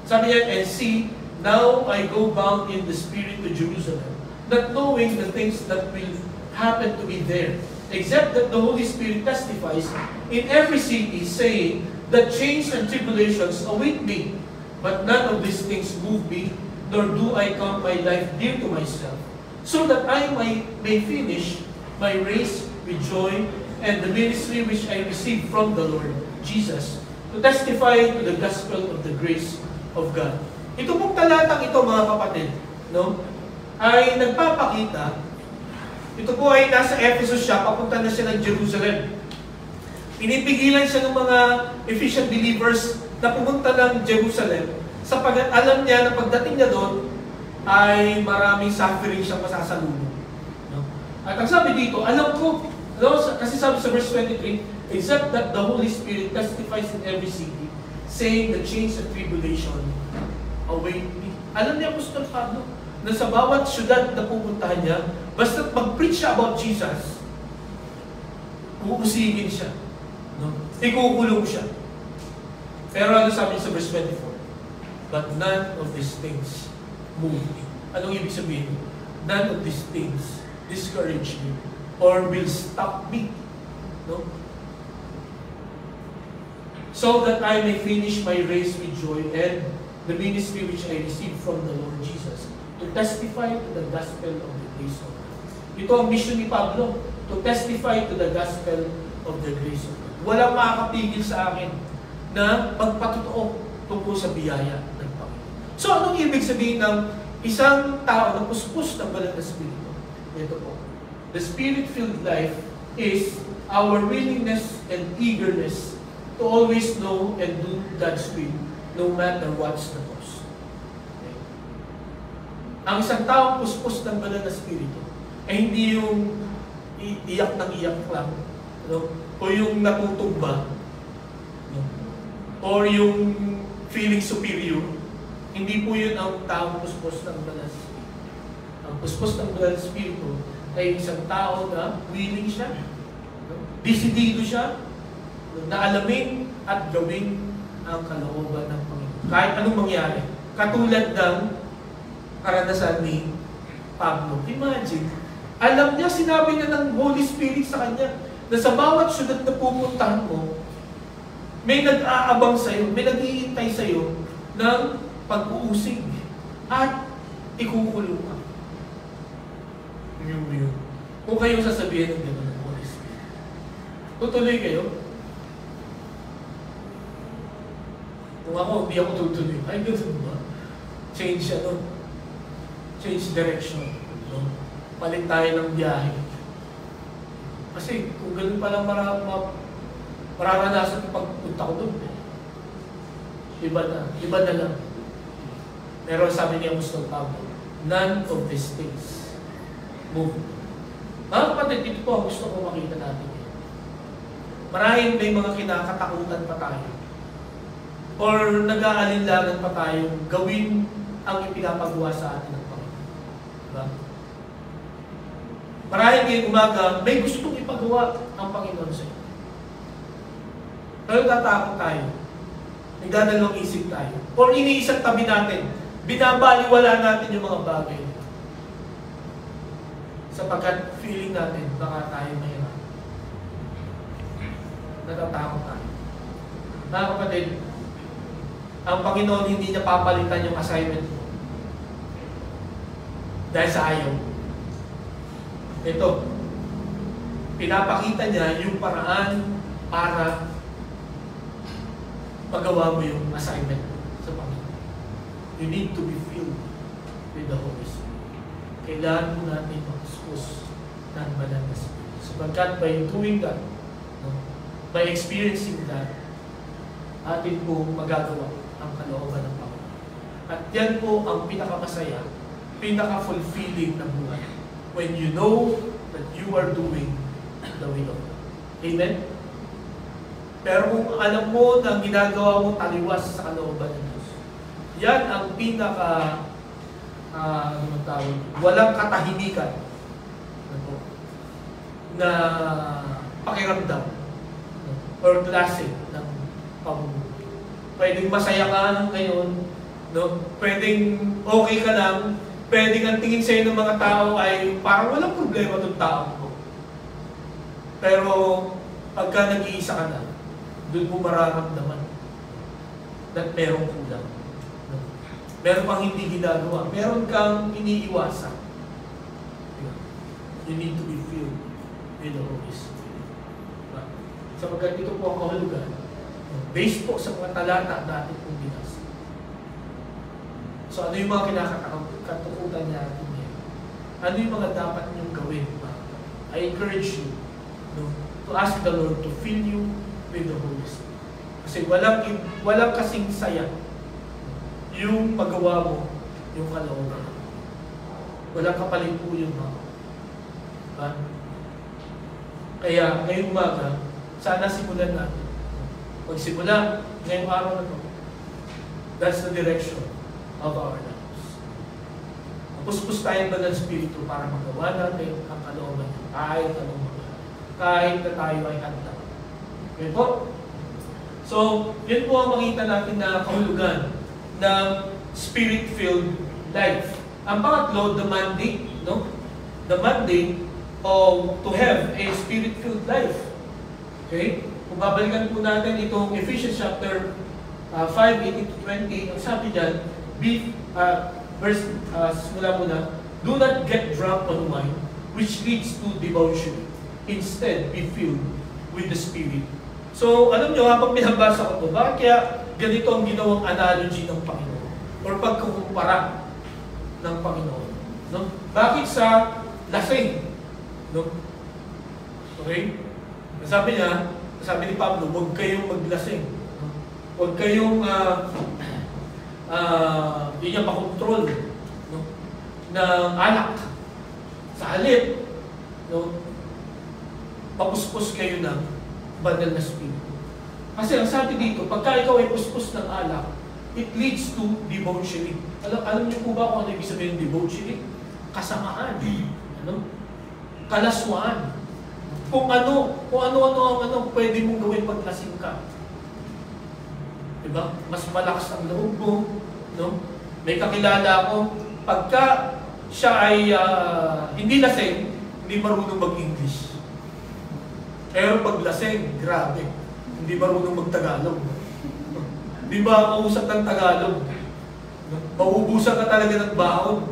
Sabi niya, and see, now I go bound in the Spirit to Jerusalem, not knowing the things that will happen to me there, except that the Holy Spirit testifies in every city, saying that chains and tribulations await me, but none of these things move me, nor do I count my life dear to myself, so that I may finish my race with joy and the ministry which I received from the Lord Jesus to testify to the gospel of the grace of God. Ito pong talatang ito, mga kapatid, no, ay nagpapakita, ito po ay nasa Ephesus siya, papunta na siya ng Jerusalem. Pinipigilan siya ng mga Ephesian believers na pumunta ng Jerusalem sapagkat alam niya na pagdating niya doon ay maraming suffering siyang masasalubong. No? At ang sabi dito, alam ko, no, kasi sabi sa verse 23, except that the Holy Spirit testifies in every city, saying the chains of tribulation await me. Alam niya, Apostol Pablo, na sa bawat syudad na pupuntahan niya, basta't mag-preach siya about Jesus, uusigin siya. No? Ikukulong siya. Pero ano sabi sa verse 24? But none of these things move me. Anong ibig sabihin? None of these things discourage me or will stop me. No? So that I may finish my race with joy and the ministry which I received from the Lord Jesus to testify to the gospel of the grace of God. Ito ang mission ni Pablo, to testify to the gospel of the grace of God. Walang makakapigil sa akin na magpatotoo tungkol sa biyaya ng Panginoon. So anong ibig sabihin ng isang tao na puspos ng banal na Espiritu? Ito po. The Spirit-filled life is our willingness and eagerness to always know and do God's will, no matter what's the cost. Okay? Ang isang taong puspos ng banal na Espiritu ay hindi yung iyak ng iyak lang, no? O yung natutugba, no? Or yung feeling superior. Hindi po yun ang taong puspos ng banal na Espiritu. Ang puspos ng banal na Espiritu ay isang tao na willing siya, no? Desidido siya, na alamin at gawin ang kalooban ng Panginoon. Kahit anong mangyari. Katulad ng karanasan ni Pablo. Imagine, alam niya, sinabi na ng Holy Spirit sa kanya na sa bawat syudad na pupuntahan mo, may nag-aabang sa'yo, may nag-iintay sa'yo ng pag-uusig at ikukulong ka. Yun. Kung kayo sasabihin ng gano'n ng Holy Spirit, tutuloy kayo? Kung ako, hindi ako tutuloy. Ay, gano'n ba? Change direction. No? Palit tayo ng biyahe. Kasi kung gano'n palang mararanasan yung pagpunta ko doon, iba na lang. Pero sabi niya Apostol Pablo, none of these things move. Mga kapatid, dito po ang gusto ko makita natin. Marahil may mga kinakatakutan pa tayo or nag-aalinlangan pa tayo gawin ang ipinapagawa sa atin ng Panginoon. Diba? Marahil ngayong umaga, may gustong ipagawa ang Panginoon sa iyo. Pero tatakot tayo. Nagdadalawang isip tayo. Or iniisang tabi natin. Binabaliwala natin yung mga bagay. Sapagkat feeling natin, baka tayo mahirap. Natatakot tayo. Mga kapatid, ang Panginoon hindi niya papalitan yung assignment mo. Dahil sa ayaw. Ito, pinapakita niya yung paraan para magawa mo yung assignment sa Panginoon. You need to be filled with the Holy Spirit. Kailangan mo natin mag-expose ng banal na Spirit. Sapagkat by doing that, no, by experiencing that, atin po magagawa ang kalooban ng Panginoon. At yan po ang pinakamasaya, pinaka-fulfilling ng buhay. When you know that you are doing the will of God. Amen? Pero kung alam mo na ginagawa mo taliwas sa kalooban ng Diyos, yan ang pinaka walang katahimikan na pakiramdam or klase ng pamumuhay. Pwedeng masaya ka ngayon, no? Pwedeng okay ka lang, pwedeng ang tingin sa'yo ng mga tao ay parang walang problema itong tao mo. Pero pagka nag-iisa ka na, doon mo mararamdaman na merong kulang. No? Meron kang hindi ginagawa. Meron kang iniiwasan. You need to be filled with the Holy Spirit. sapagkat ito po ang kahulugan based po sa mga talata natin pong binasa. So ano yung mga kinakatakutan natin ngayon? Ano yung mga dapat niyong gawin? I encourage you to ask the Lord to fill you with the Holy Spirit. Kasi walang kasing saya yung paggawa mo, yung kalooban. Walang kapalit po yun, mga. Diba? Kaya ngayong umaga, sana simulan natin. Magsimula ngayong araw na ito. That's the direction of our lives. Puspos tayo ba ng Espiritu para magawa natin ang kalooban kahit anong mga. Kahit na tayo ay handa. Okay po? So, yun po ang makita natin na kahulugan ng Spirit-filled life. Ang pangatlo, the mandate, no? The mandate of to have a Spirit-filled life. Okay? Kung babalikan po natin itong Ephesians chapter 5:18-20, ang sabi dyan, simula muna, do not get drunk on wine, which leads to debauchery. Instead, be filled with the Spirit. So, alam nyo, habang pinabasa ko ito, bakit kaya ganito ang ginawang analogy ng Panginoon? Or pagkukumpara ng Panginoon? No? Bakit sa lasing? No? Okay? Sabi ni Pablo, huwag kayong maglasing. No? Huwag kayong hindi niya makontrol, no? ng alak. Sa halip, no? Papuspos kayo ng banal na spirito. Kasi ang sabi dito, pagka ikaw ay puspos ng alak, it leads to debauchery. Alam niyo po ba kung ano ibig sabihin ng debauchery? Kasamaan. Ano? Kalaswaan. Kung ano ang pwede mong gawin pag lasing ka. Diba? Mas malakas ang loob mo. No? May kakilala ako, pagka siya ay hindi lasing, hindi marunong mag-English. Pero pag lasing, grabe. Hindi marunong mag-Tagalog. Hindi ba kausap ng Tagalog? No? Mauubusan ka talaga ng baon.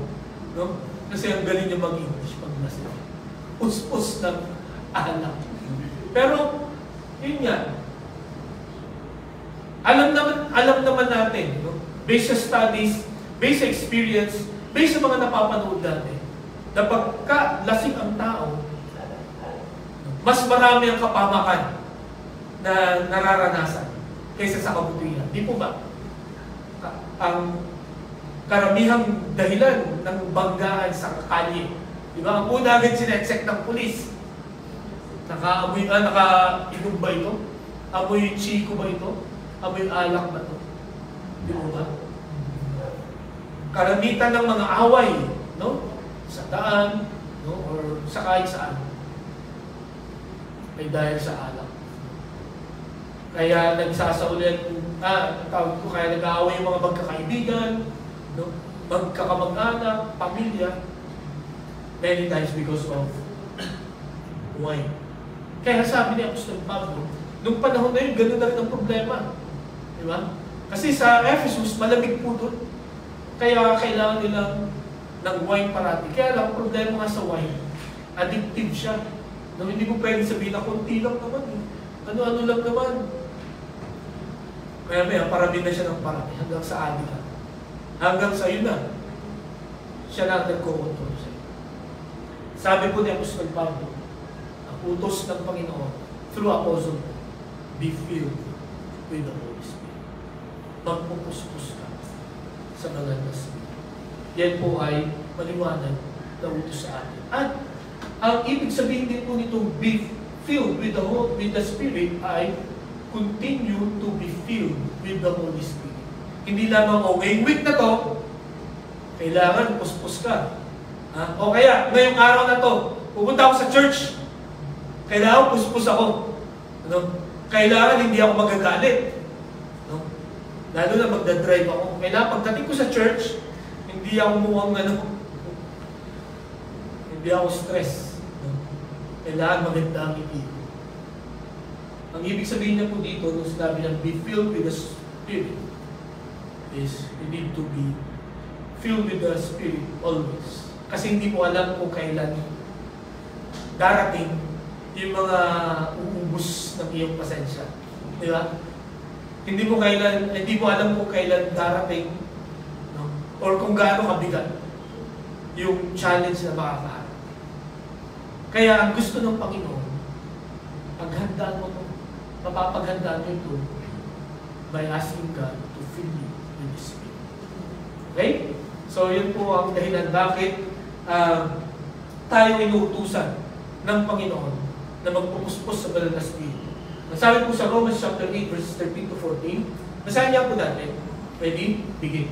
No? Kasi ang galing niya mag-English pag lasing. Puspos ng alak. Pero, yun nga. Alam naman natin, no? Based sa studies, based sa experience, based sa mga napapanood natin, na pagka lasing ang tao, mas marami ang kapamakan na nararanasan kaysa sa kabutihan. Di po ba? Ang karamihang dahilan ng banggaan sa kalye. Di ba? Ang una agad sinecheck ng pulis. Naka-inom ba ito? Amoy chiko ba ito? Amoy alak ba ito? Di po ba? Karamitan ng mga away, no? Sa daan, no? Or sa kahit saan. Ay dahil sa alak. Kaya nagsasaulit, kaya nag-aaway yung mga magkakaibigan, no? Magkakamag-anak, pamilya, many times because of wine. Kaya sabi ni Apostol Pablo, nung panahon na yun, ganoon na rin ang problema. Di ba? Kasi sa Ephesus, malamig po doon. Kaya kailangan nilang ng wine parati. Kaya lang, problema nga sa wine, addictive siya. No, hindi mo pwede sabihin na konti lang naman eh. Ano-ano lang naman. Kaya parami na siya ng parami hanggang sa adik. Hanggang sa yun na. Siya lang nagko-control siya. Sabi po ni Apostol Pablo, ang utos ng Panginoon through Apostle, be filled with the Holy Spirit. Magpupuspos ka sa banal na Spirit. Yan po ay maliwanag na utos sa atin. At ang ibig sabihin din po nitong be filled with the Spirit ay continue to be filled with the Holy Spirit. Hindi lamang, ngayong week na to, kailangan puspos ka. O kaya, ngayong araw na to, pupunta ako sa church, kailangan puspos ako. Ano? Kailangan hindi ako magagalit. No? Lalo na magdadrive ako. Kailangan pagdating ko sa church, hindi ako mukhang hindi ako stress. Kailangan maganda ang ngiti. Ang ibig sabihin niya po dito, nung sinabi niya, be filled with the Spirit, is you need to be filled with the Spirit always. Kasi hindi mo alam kung kailan darating yung mga uubos ng iyong pasensya. Di ba? Hindi mo alam kung kailan darating, no? Or kung gaano kabigat yung challenge na makakaharap. Kaya ang gusto ng Panginoon, paghandaan mo ito, mapapaghandaan mo ito by asking God to fill you with His Spirit. Okay? So yun po ang dahilan bakit tayo inuutusan ng Panginoon na magpupuspos sa banal na Espiritu. Nasabi po sa Romans chapter 8 verses 13 to 14, basahin niya po natin. Ready? Begin.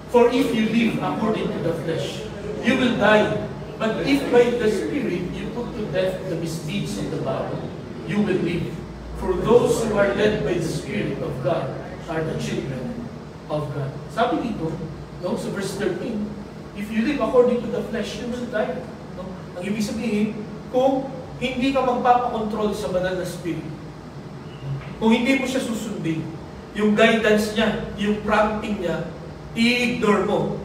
For if you live according to the flesh, you will die. But if by the Spirit you put to death the misdeeds of the body, you will live. For those who are led by the Spirit of God are the children of God. Sabi dito, no, sa verse 13, if you live according to the flesh, you will die. No? Ang ibig sabihin, kung hindi ka magpapakontrol sa banal na Spirit, kung hindi mo siya susundin, yung guidance niya, yung prompting niya, i-ignore mo.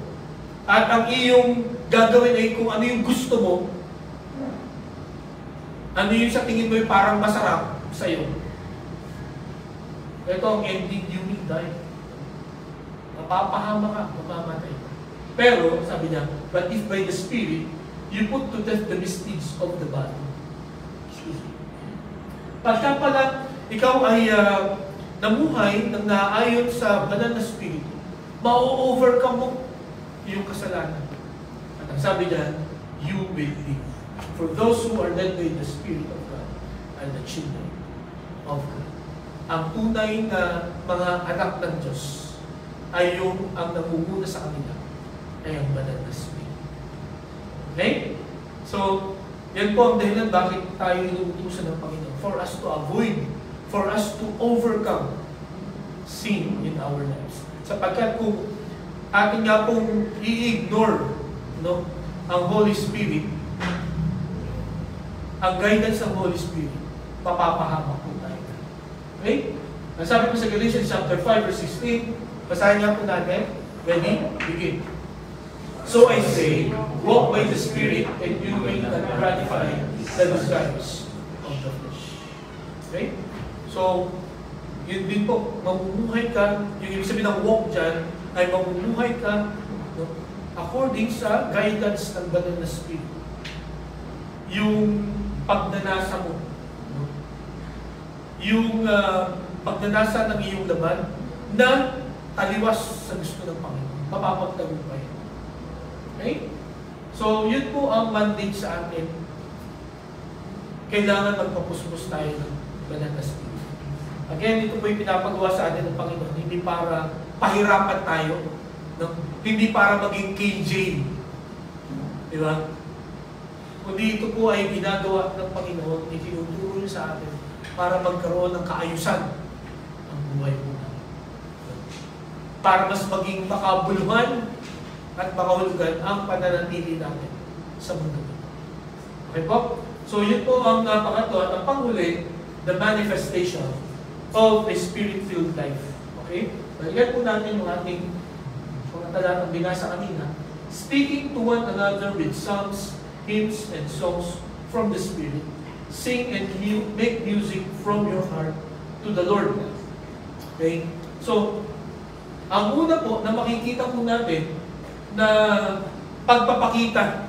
At ang iyong gagawin ay kung ano yung gusto mo, ano yung sa tingin mo yung parang masarap sa'yo. Ito ang ending, you will die. Mapapahama ka, mamamatay ka. Pero, sabi niya, but if by the Spirit, you put to death the misdeeds of the body. Pagka pala, ikaw ay namuhay ng naayon sa banal na Espiritu, ma-overcome mo yung kasalanan. At ang sabi niya, you will live. For those who are led by the Spirit of God are the children of God. Ang tunay na mga anak ng Diyos ay yung ang namumuna sa kanila ay ang banal na Espiritu. Okay? So, yan po ang dahilan bakit tayo inuutusan ng Panginoon. For us to avoid, for us to overcome sin in our lives. Sapagkat kung atin nga pong i-ignore, no, ang Holy Spirit, ang guidance ng Holy Spirit, papapahamak po tayo. Okay? Ang sabi po sa Galatians chapter 5 verse 16, basahin nga po natin. Ready? Begin. So I say, walk by the Spirit, and you will not gratify the desires of the flesh. Okay? So, yun din po, mamumuhay ka, yung ibig sabihin ng walk dyan, ay mamumuhay ka, no, according sa guidance ng banal na Spirit. Yung pagnanasa mo, no, yung pagnanasa ng iyong laman na taliwas sa gusto ng Panginoon, mapapagtagumpay. Okay? So, yun po ang mandate sa atin. Kailangan magpapuspos tayo ng banal na Spirit. Again, ito po yung pinapagawa sa atin ng Panginoon, hindi para pahirapan tayo, no? Hindi para maging KJ. Di ba? Kundi ito po ay ginagawa ng Panginoon, itinuturo niya sa atin para magkaroon ng kaayusan ang buhay po natin. Para mas maging makabuluhan at makahulugan ang pananatili natin sa mundo. Okay po? So yun po ang pangatlo at ang panghuli, the manifestation of a Spirit-filled life. Okay? Balikan po natin yung ating mga talatang binasa kanina. Speaking to one another with psalms, hymns, and songs from the Spirit. Sing and make music from your heart to the Lord. Okay? So, ang una po na makikita po natin na pagpapakita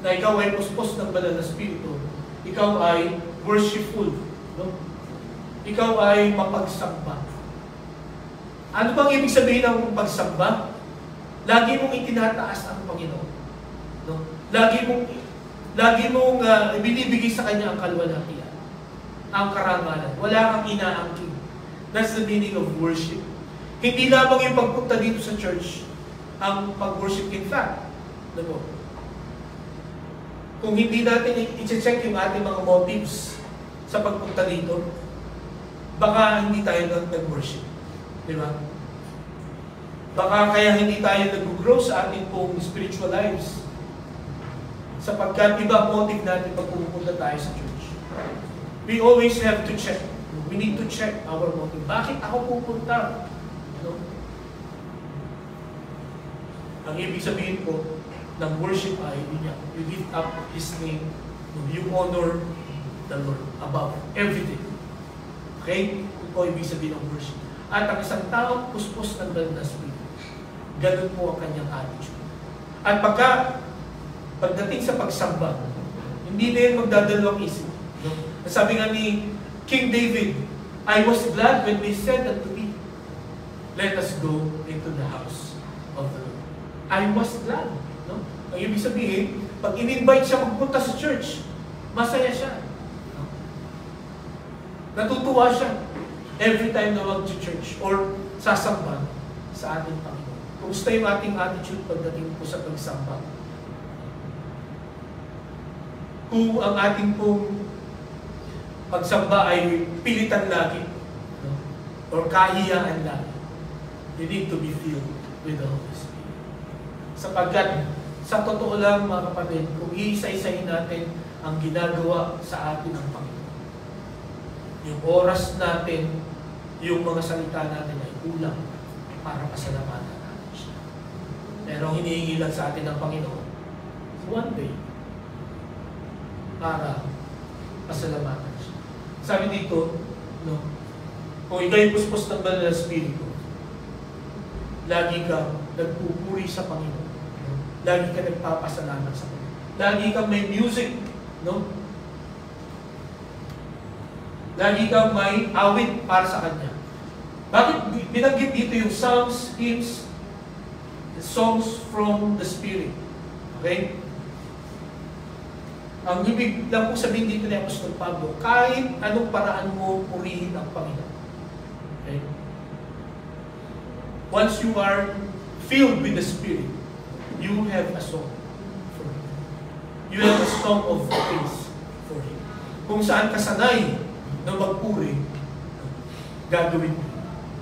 na ikaw ay puspos ng banal na Espiritu, ikaw ay worshipful, no? Ikaw ay mapagsamba. Ano bang ibig sabihin ng pagsamba? Lagi mong itinataas ang Panginoon, no? Lagi mong ibinibigay sa Kanya ang kalwalhatian, ang karangalan. Wala kang inaangkin. That's the meaning of worship. Hindi lamang yung pagpunta dito sa church ang pag-worship. In fact, ano, kung hindi natin i-check yung ating mga motives sa pagpunta dito, baka hindi tayo nag-worship. Di ba? Baka kaya hindi tayo nag-grow sa ating pong spiritual lives. Sapagkat iba motive natin pag pupunta tayo sa church. We always have to check. We need to check our motive. Bakit ako pupunta? No? Ang ibig sabihin po ng worship ay you lift up His name, you honor the Lord above everything. Okay? Ito po ibig sabihin ng worship. At ang isang taong puspos ng banal na Espiritu, ganun po ang kanyang attitude. At pagdating sa pagsamba, hindi na yan magdadalawang isip. No? Sabi nga ni King David, I was glad when they said unto me, let us go into the house of the Lord. I was glad. No? Ang ibig sabihin, pag in-invite siya magpunta sa church, masaya siya. No? Natutuwa siya every time na mag-church or sasamba sa ating Panginoon. Kumusta yung ating attitude pagdating po sa pagsamba? Kung ang ating pong pagsamba ay pilitan lagi, no? Or kahiyaan lagi, you need to be filled with the Holy Spirit. Sapagkat, sa totoo lang mga kapatid, kung iisa-isahin natin ang ginagawa sa atin ng Panginoon, yung oras natin, yung mga salita natin ay kulang para pasalamatan natin siya. Pero ang hinihingi lang sa atin ng Panginoon, one day, para pasalamatan siya. Sabi dito, no, kung ikaw'y puspos ng banal na Espiritu, lagi kang nagpupuri sa Panginoon. No? Lagi kang nagpapasalamat sa Panginoon. Lagi kang may music, no? Lagi kang may awit para sa Kanya. Bakit binanggit dito yung psalms, hymns, songs from the Spirit? Okay? Ang ibig lang po sabihin dito ni Apostol Pablo, kahit anong paraan mo purihin ang Panginoon. Okay? Once you are filled with the Spirit, you have a song for Him. You have a song of praise for Him. Kung saan ka sanay na magpuri, gagawin mo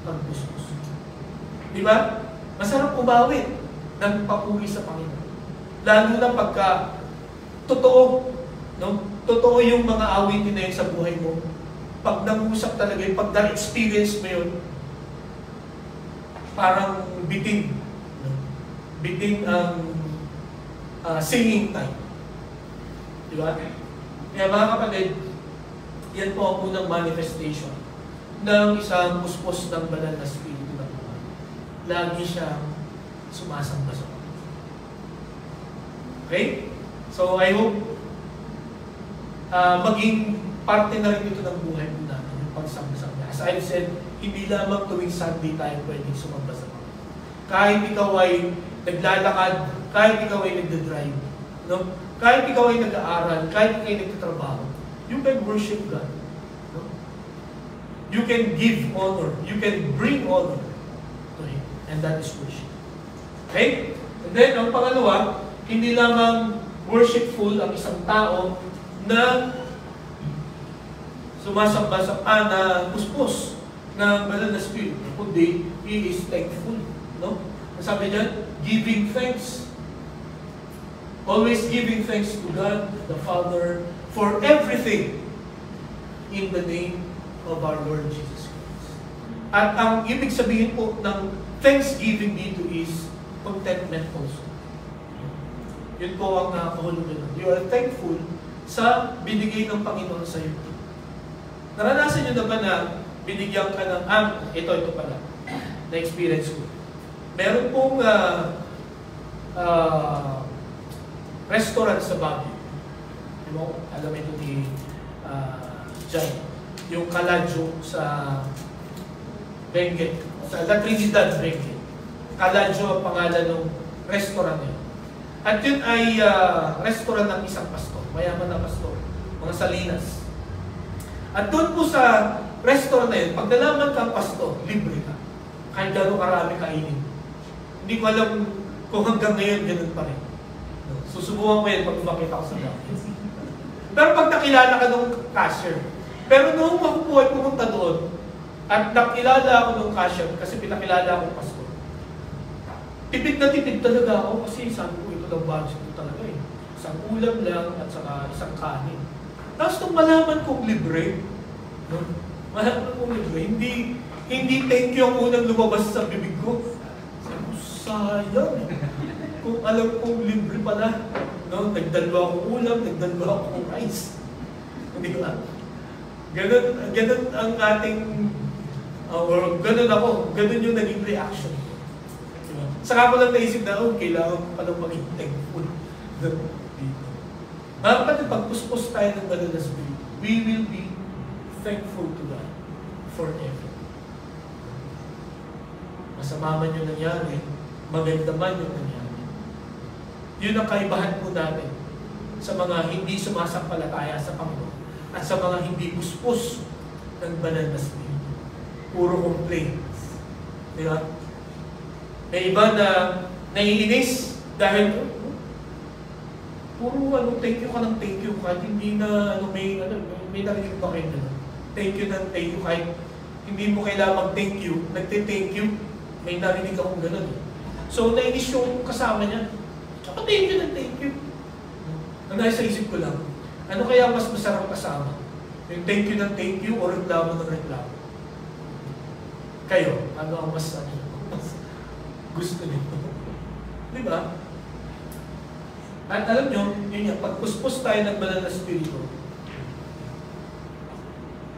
ang puspos. Di ba? Masarap umawit ng papuri sa Panginoon. Lalo na pagka totoo, no? Totoo yung mga awitin na yun sa buhay mo. Pag nangusap talaga yun, pag na-experience mo yun, parang bitin. No? Bitin ang singing time. Di ba? Kaya mga kapatid, yan po ang unang manifestation ng isang puspos ng banal na Espiritu ng Panginoon. Lagi siyang sumasamba sa Panginoon. Okay? So I hope maging parte na rin ito ng buhay po natin, yung pagsamba sa Kanya. As I've said, hindi lamang tuwing Sunday tayo pwedeng sumamba sa Panginoon. Kahit ikaw ay naglalakad, kahit ikaw ay nagdadrive, no? Kahit ikaw ay nag-aaral, kahit ikaw ay nagtatrabaho, you can worship God. No? You can give honor, you can bring honor to Him. And that is worship. Okay? And then, ang pangalawa, hindi lamang worshipful ang isang tao na sumasamba sa na puspos ng banal na Espiritu, kundi he is thankful. No? Sabi niya, giving thanks. Always giving thanks to God, the Father, for everything in the name of our Lord Jesus Christ. At ang ibig sabihin po ng thanksgiving dito is contentment also. Yun po ang nakakahulugan. You are thankful sa binigay ng Panginoon sa iyo. Naranasan nyo na ba na binigyan ka ng, ito pala, na-experience ko. Meron pong restaurant sa Baguio. Alam mo ito ni John. Yung Kaladyo sa Benguet. Sa La Trinidad, Benguet. Kaladyo ang pangalan ng restaurant niya. At yun ay restaurant ng isang pastor. Mayaman na pastor. Mga Salinas. At doon po sa restaurant na yun, pag nalaman kang pastor, libre ka. Kahit gano'ng karami kainin. Hindi ko alam kung hanggang ngayon ganun pa rin. Susubukan ko yan pag makita ko sa dati. Pero pag nakilala ka ng cashier, pero noong ako po ay pumunta doon, at nakilala ako ng cashier kasi pinakilala akong pastor. Tipid na tipid talaga ako kasi sabi ko ito lang budget ko talaga eh. Isang ulam lang at saka isang kanin. Tapos nung malaman kong libre, no? Malaman kong libre, hindi thank you ang unang lumabas sa bibig ko. Sabi ko, sayang. Kung alam kong libre pala, no? Nagdalwa akong ulam, nagdalwa akong rice. Di ba? Ganun ang ating, or ganun ako, ganun yung naging reaction. Diba? Saka ko lang naisip na, kailangan ko palang maging thankful. Kapag pagpuspos tayo ng banal na spirit, we will be thankful to God forever. Masama man yung nangyari, maganda man yung nangyari. Yun ang kaibahan po natin sa mga hindi sumasampalataya sa Panginoon at sa mga hindi puspos ng banal na spirit. Puro complaints. Di ba? May iba na naiinis dahil puro thank you ka ng thank you kahit hindi na may narinig ba kayo na thank you ng thank you kahit hindi mo kailangan mag-thank you, nagte-thank you, may narinig akong gano'n. So, nainis yung kasama niya. Tsaka thank you ng thank you. Ang nasa isip ko lang, ano kaya mas masarap kasama? Yung thank you ng thank you o reklamo ng reklamo? Kayo, ano ang mas gusto niyo? Di ba? At alam nyo, yun yan, pagpuspos tayo ng banal na spirito,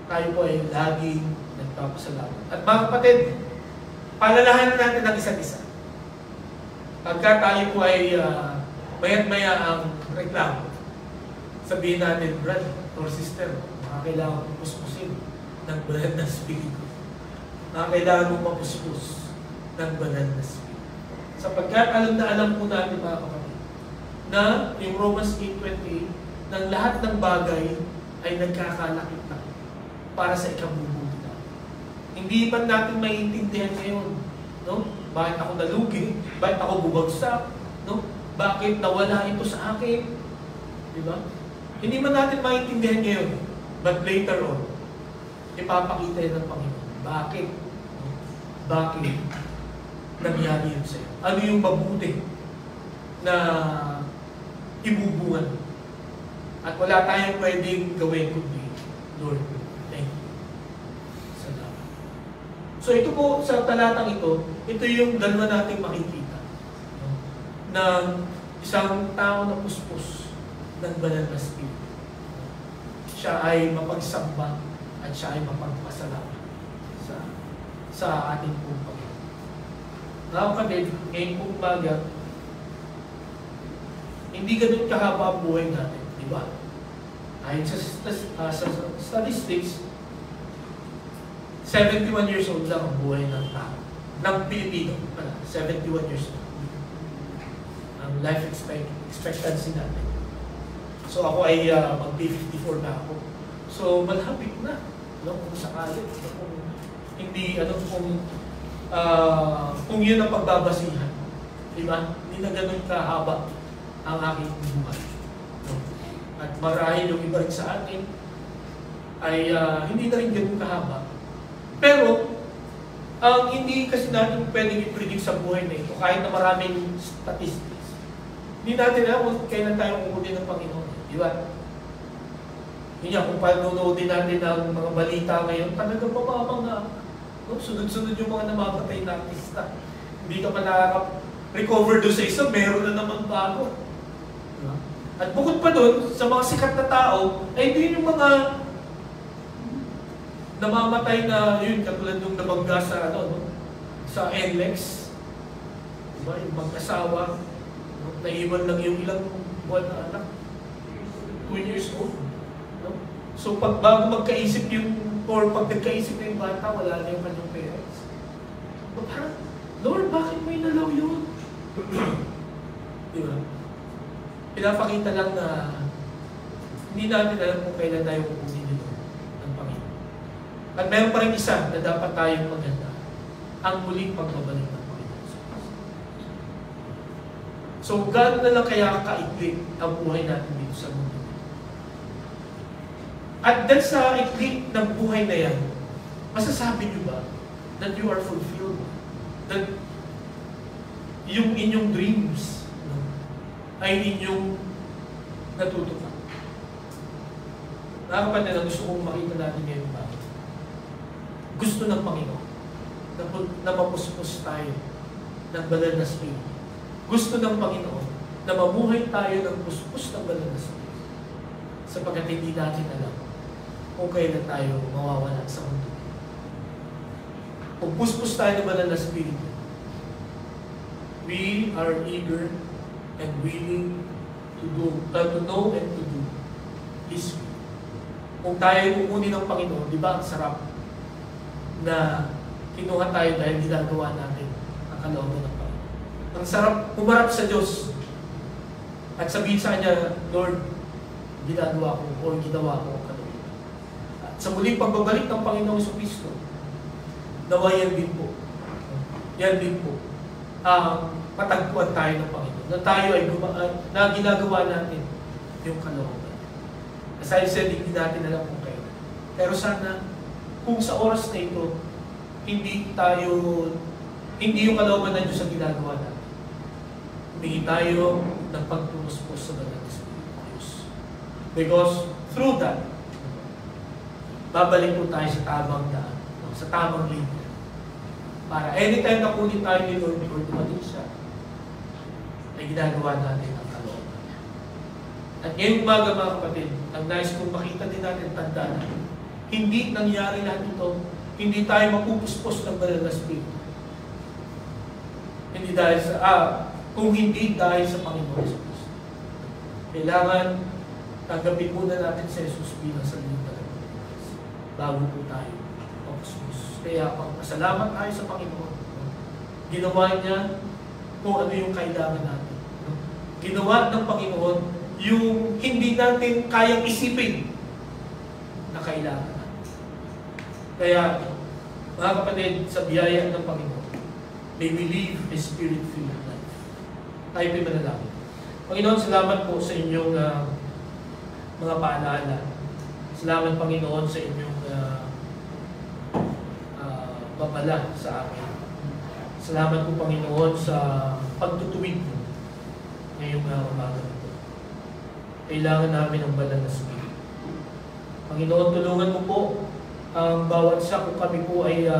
tayo po ay laging nagpapasalamat. At mga kapatid, palalahanan natin ang isa't isa. Pagka tayo po ay maya't-maya ang reklamo, sabihin natin, brother or sister, kailangan mong puspusin ng banal na spirito. Kailangan mong mapuspos ng banal na spirito. Sapagkat alam po natin mga kapatid, na yung Romans 8:28, ng lahat ng bagay ay nagkakalakit-lakit para sa ikabubuti natin. Hindi ba natin maiintindihan ngayon? No? Bakit ako nalugi? Bakit ako bubagsak? No? Bakit nawala ito sa akin? Diba? Hindi man natin maiintindihan ngayon. But later on, ipapakita yan ng Panginoon. Bakit? Bakit nangyari yun sa'yo? Ano yung mabuti na ibubungan? At wala tayong pwedeng gawin kundi, Lord, thank you. Salamat. So ito po, sa talatang ito yung dalawa nating makikita. No? Ng isang tao na puspos ng banal na spirito. Siya ay mapagsamba at siya ay mapagpasalamat sa ating pong Panginoon. Mga kapatid, ngayon pong umaga, hindi ganun kahaba ang buhay natin, di ba? Ayon sa statistics, 71 years old lang ang buhay ng tao. Ng Pilipino, 71 years old. Ang life expectancy natin. So ako ay mag-54 na ako. So malapit na. Kung sakali. Hindi, kung yun ang pagbabasihan. Diba? Hindi na ganun kahaba ang aking buhay. At marahil yung iba rin sa atin ay hindi na rin ganun kahaba. Pero, ang hindi kasi natin pwedeng i-predict sa buhay na ito, kahit na maraming statistics, hindi natin alam kung kailan tayo kukunin ng Panginoon. Di ba? Yun yan, kung panonoodin natin ang mga balita ngayon, talagang mamamanga. No? Sunod-sunod yung mga namamatay na artista. Hindi ka pa nakaka-recover doon sa isa, meron na naman bago. Diba? At bukod pa doon, sa mga sikat na tao, ay din yung mga namamatay na yun, katulad nung nabangga sa, sa NLEX. Diba? Yung mag-asawa, naiwan lang yung ilang buwan na anak. 2 years old. No? So pag bago magkaisip pag nagkaisip na yung bata, wala na yung kanyang parents. But parang, Lord, bakit may nalaw yun? Diba? Pinapakita lang na hindi natin alam kung kailan tayo kukunin nito ng Panginoon. At meron pa rin isa na dapat tayong maganda, ang muling pagbabalik ng Panginoon. So, gaano na lang kaya kaikli ang buhay natin dito sa mundo? At dahil sa ikli ng buhay na yan, masasabi niyo ba that you are fulfilled? That yung inyong dreams ay inyong natutupad? Nakapatid na gusto kong makita natin ngayon ba? Gusto ng Panginoon na mapuspos tayo ng banal na spirito. Gusto ng Panginoon na mamuhay tayo ng puspos ng banal na spirito. Sapagkat hindi natin alam kung kailan tayo mawawala sa mundo. Kung puspos tayo ng banal na Espiritu, we are eager and willing to know and to do His will. Kung tayo umuni ng Panginoon, di ba ang sarap na kinuha tayo dahil ginagawa natin ang kalooban ng Panginoon. Ang sarap humarap sa Diyos at sabihin sa Kanya, Lord, ginagawa ko o ginawa ko ang kalooban. At sa muling pagbabalik ng Panginoong Kristo, nawa yan din po. Yan din po. Matagpuan tayo ng Panginoon. Na tayo ay na ginagawa natin yung kalooban. As I said, hindi natin alam kung kailan. Pero sana, kung sa oras na ito, hindi yung kalooban ng Diyos ang ginagawa natin. Humingi tayo ng pagpupuspos sa banal na Espiritu ng Diyos. Because through that, babalik po tayo sa tamang daan, sa tamang linya. Para anytime na kunin tayo ni Lord or dumating siya, ay ginagawa natin ang kalooban. At ngayong umaga mga kapatid, ang nais kong makita din natin, tandaan, hindi nangyari lahat ito, hindi tayo mapupuspos ng banal na Espiritu. Hindi dahil kung hindi dahil sa Panginoon Jesus. Kailangan tanggapin muna natin si Jesus bilang sarili natin bago po tayo mapuspos. Kaya pasalamat tayo sa Panginoon. Ginawa niya kung ano yung kailangan natin. Ginawa ng Panginoon yung hindi natin kayang isipin na kailangan natin. Kaya, mga kapatid, sa biyaya ng Panginoon, may we live a Spirit-filled life. Tayo po'y manalangin. Panginoon, salamat po sa inyong mga paalala. Salamat, Panginoon, sa inyong babala sa akin. Salamat po, Panginoon, sa pagtutuwid mo ngayong umaga ito. Kailangan namin ang banal na Espiritu. Panginoon, tulungan mo po ang bawat isa kung kami po ay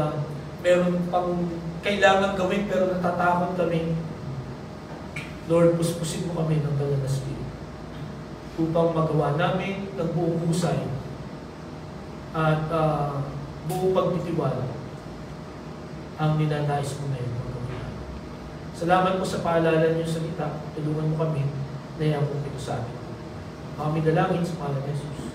meron pang kailangan gawin pero natatakot kami. Lord, puspusin mo kami ng banal na Espiritu upang magawa namin ng buong husay at buong pagtitiwala ang ninanais mo na yun magawin namin. Salamat po sa paalala niyo sa salita. Tulungan mo kami na iyang kung ito sa amin. Kami dalangin sa pangalan ni Jesus.